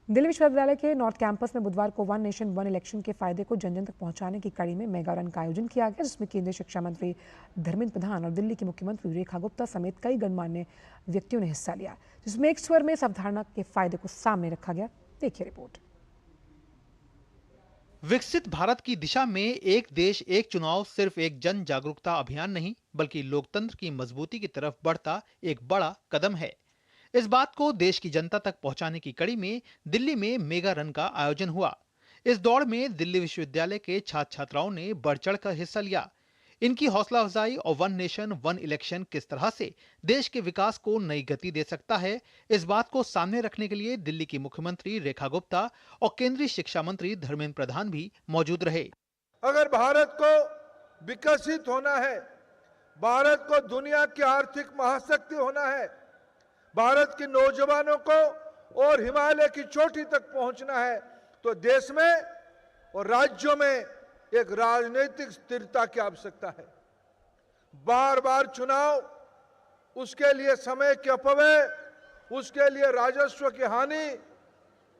Speaker 1: दिल्ली विश्वविद्यालय के नॉर्थ कैंपस में बुधवार को 1 नेशन 1 इलेक्शन के फायदे को जन जन तक पहुंचाने की कड़ी में मेगा रन का आयोजन किया गया, जिसमें केंद्रीय शिक्षा मंत्री धर्मेंद्र प्रधान और दिल्ली की मुख्यमंत्री रेखा गुप्ता समेत कई गणमान्य व्यक्तियों ने हिस्सा लिया, जिसमें एक स्वर में इस अवधारणा के फायदे को सामने रखा गया। देखिए रिपोर्ट।
Speaker 18: विकसित भारत की दिशा में एक देश एक चुनाव सिर्फ एक जन जागरूकता अभियान नहीं, बल्कि लोकतंत्र की मजबूती की तरफ बढ़ता एक बड़ा कदम है। इस बात को देश की जनता तक पहुंचाने की कड़ी में दिल्ली में मेगा रन का आयोजन हुआ। इस दौड़ में दिल्ली विश्वविद्यालय के छात्र छात्राओं ने बढ़ चढ़कर हिस्सा लिया। इनकी हौसला अफजाई और 1 नेशन 1 इलेक्शन किस तरह से देश के विकास को नई गति दे सकता है, इस बात को सामने रखने के लिए दिल्ली की मुख्यमंत्री रेखा गुप्ता और केंद्रीय शिक्षा मंत्री धर्मेंद्र प्रधान भी मौजूद रहे।
Speaker 8: अगर भारत को विकसित होना है, भारत को दुनिया की आर्थिक महाशक्ति होना है, भारत के नौजवानों को और हिमालय की चोटी तक पहुंचना है, तो देश में और राज्यों में एक राजनीतिक स्थिरता की आवश्यकता है। बार बार चुनाव उसके लिए समय के अपव्यय, उसके लिए राजस्व की हानि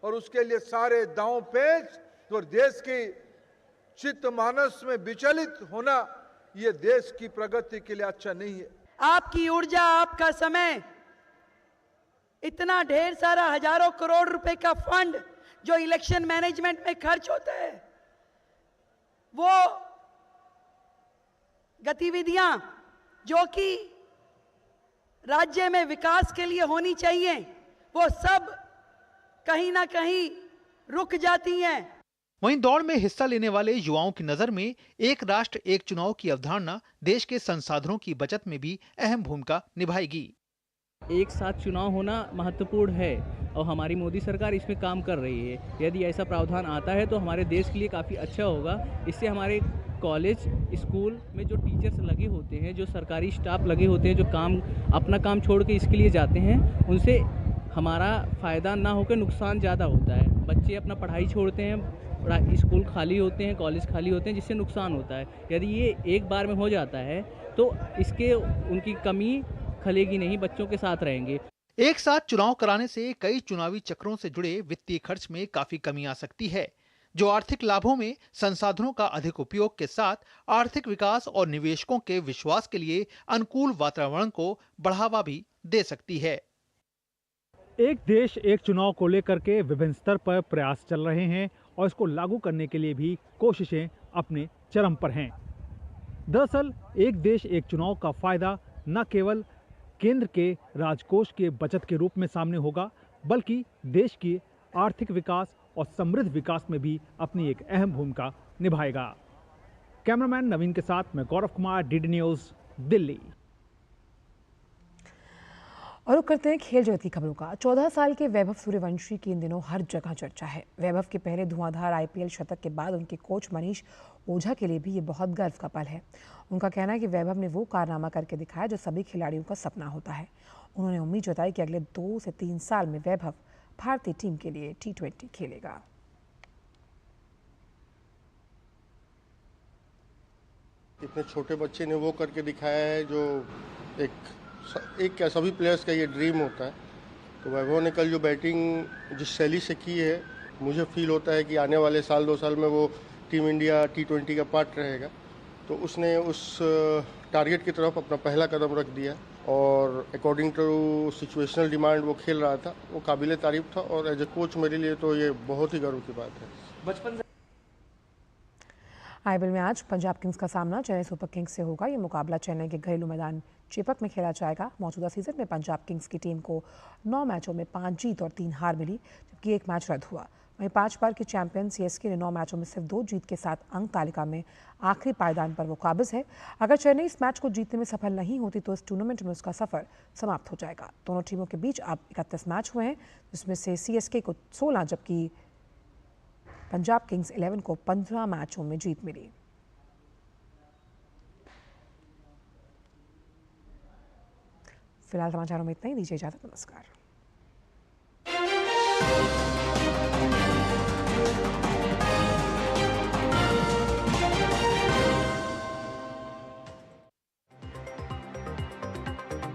Speaker 8: और उसके लिए सारे दांव पेच तो देश की चित्त मानस में विचलित होना, ये देश की प्रगति के लिए अच्छा नहीं है।
Speaker 19: आपकी ऊर्जा, आपका समय, इतना ढेर सारा हजारों करोड़ रुपए का फंड जो इलेक्शन मैनेजमेंट में खर्च होता है, वो गतिविधियां जो कि राज्य में विकास के लिए होनी चाहिए, वो सब कहीं ना कहीं रुक जाती हैं।
Speaker 18: वहीं दौड़ में हिस्सा लेने वाले युवाओं की नजर में एक राष्ट्र एक चुनाव की अवधारणा देश के संसाधनों की बचत में भी अहम भूमिका निभाएगी।
Speaker 20: एक साथ चुनाव होना महत्वपूर्ण है और हमारी मोदी सरकार इसमें काम कर रही है। यदि ऐसा प्रावधान आता है तो हमारे देश के लिए काफ़ी अच्छा होगा। इससे हमारे कॉलेज, स्कूल में जो टीचर्स लगे होते हैं, जो सरकारी स्टाफ लगे होते हैं, जो अपना काम छोड़ के इसके लिए जाते हैं, उनसे हमारा फ़ायदा ना होकर नुकसान ज़्यादा होता है। बच्चे अपना पढ़ाई छोड़ते हैं, स्कूल खाली होते हैं, कॉलेज खाली होते हैं, जिससे नुकसान होता है। यदि ये एक बार में हो जाता है तो इसके उनकी कमी खलेगी नहीं, बच्चों के साथ रहेंगे।
Speaker 18: एक साथ चुनाव कराने से कई चुनावी चक्रों से जुड़े वित्तीय खर्च में काफी कमी आ सकती है, जो आर्थिक लाभों में संसाधनों का अधिक उपयोग के साथ आर्थिक विकास और निवेशकों के विश्वास के लिए अनुकूल वातावरण को बढ़ावा भी दे सकती है।
Speaker 21: एक देश एक चुनाव को लेकर के विभिन्न स्तर पर प्रयास चल रहे हैं और इसको लागू करने के लिए भी कोशिशें अपने चरम पर हैं। दरअसल एक देश एक चुनाव का फायदा न केवल केंद्र के राजकोष के बचत के रूप में सामने होगा, बल्कि देश की आर्थिक विकास और समृद्ध विकास में भी अपनी एक अहम भूमिका निभाएगा। कैमरामैन नवीन के साथ मैं गौरव कुमार, डीडी न्यूज़, दिल्ली।
Speaker 1: और रुक करते हैं खेल जगत की खबरों का। 14 साल के वैभव सूर्यवंशी की इन दिनों हर जगह चर्चा है। वैभव के पहले धुआंधार आईपीएल शतक के बाद उनके कोच मनीष ओझा के लिए भी ये बहुत गर्व का पल है। उनका कहना है कि वैभव ने वो कारनामा करके दिखाया जो सभी खिलाड़ियों का सपना होता है। उन्होंने उम्मीद जताई कि अगले 2 से 3 साल में वैभव भारतीय टीम के लिए T20 खेलेगा।
Speaker 22: इतने छोटे बच्चे ने वो करके दिखाया है जो एक क्या सभी प्लेयर्स का ये ड्रीम होता है। तो वैभव ने कल जो बैटिंग जिस शैली से की है, मुझे फील होता है कि आने वाले साल 2 साल में वो टीम इंडिया T20 का पार्ट रहेगा। तो उसने उस टारगेट की तरफ अपना पहला कदम रख दिया और अकॉर्डिंग टू सिचुएशनल डिमांड वो खेल रहा था। वो काबिले तारीफ था और एज ए कोच मेरे लिए तो ये बहुत ही गर्व की बात है। बचपन
Speaker 1: आईपीएल में आज पंजाब किंग्स का सामना चेन्नई सुपर किंग्स से होगा। ये मुकाबला चेन्नई के घरेलू मैदान चेपक में खेला जाएगा। मौजूदा सीजन में पंजाब किंग्स की टीम को 9 मैचों में 5 जीत और 3 हार मिली, जबकि 1 मैच रद्द हुआ। वहीं 5 बार के चैंपियन सीएसके ने 9 मैचों में सिर्फ 2 जीत के साथ अंक तालिका में आखिरी पायदान पर वो काबिज है। अगर चेन्नई इस मैच को जीतने में सफल नहीं होती तो इस टूर्नामेंट में उसका सफर समाप्त हो जाएगा। दोनों टीमों के बीच अब 31 मैच हुए हैं, जिसमें से सीएसके को 16 जबकि पंजाब किंग्स 11 को 15 मैचों में जीत मिली। फिलहाल समाचारों में इतना ही। दीजिए इजाजत। नमस्कार।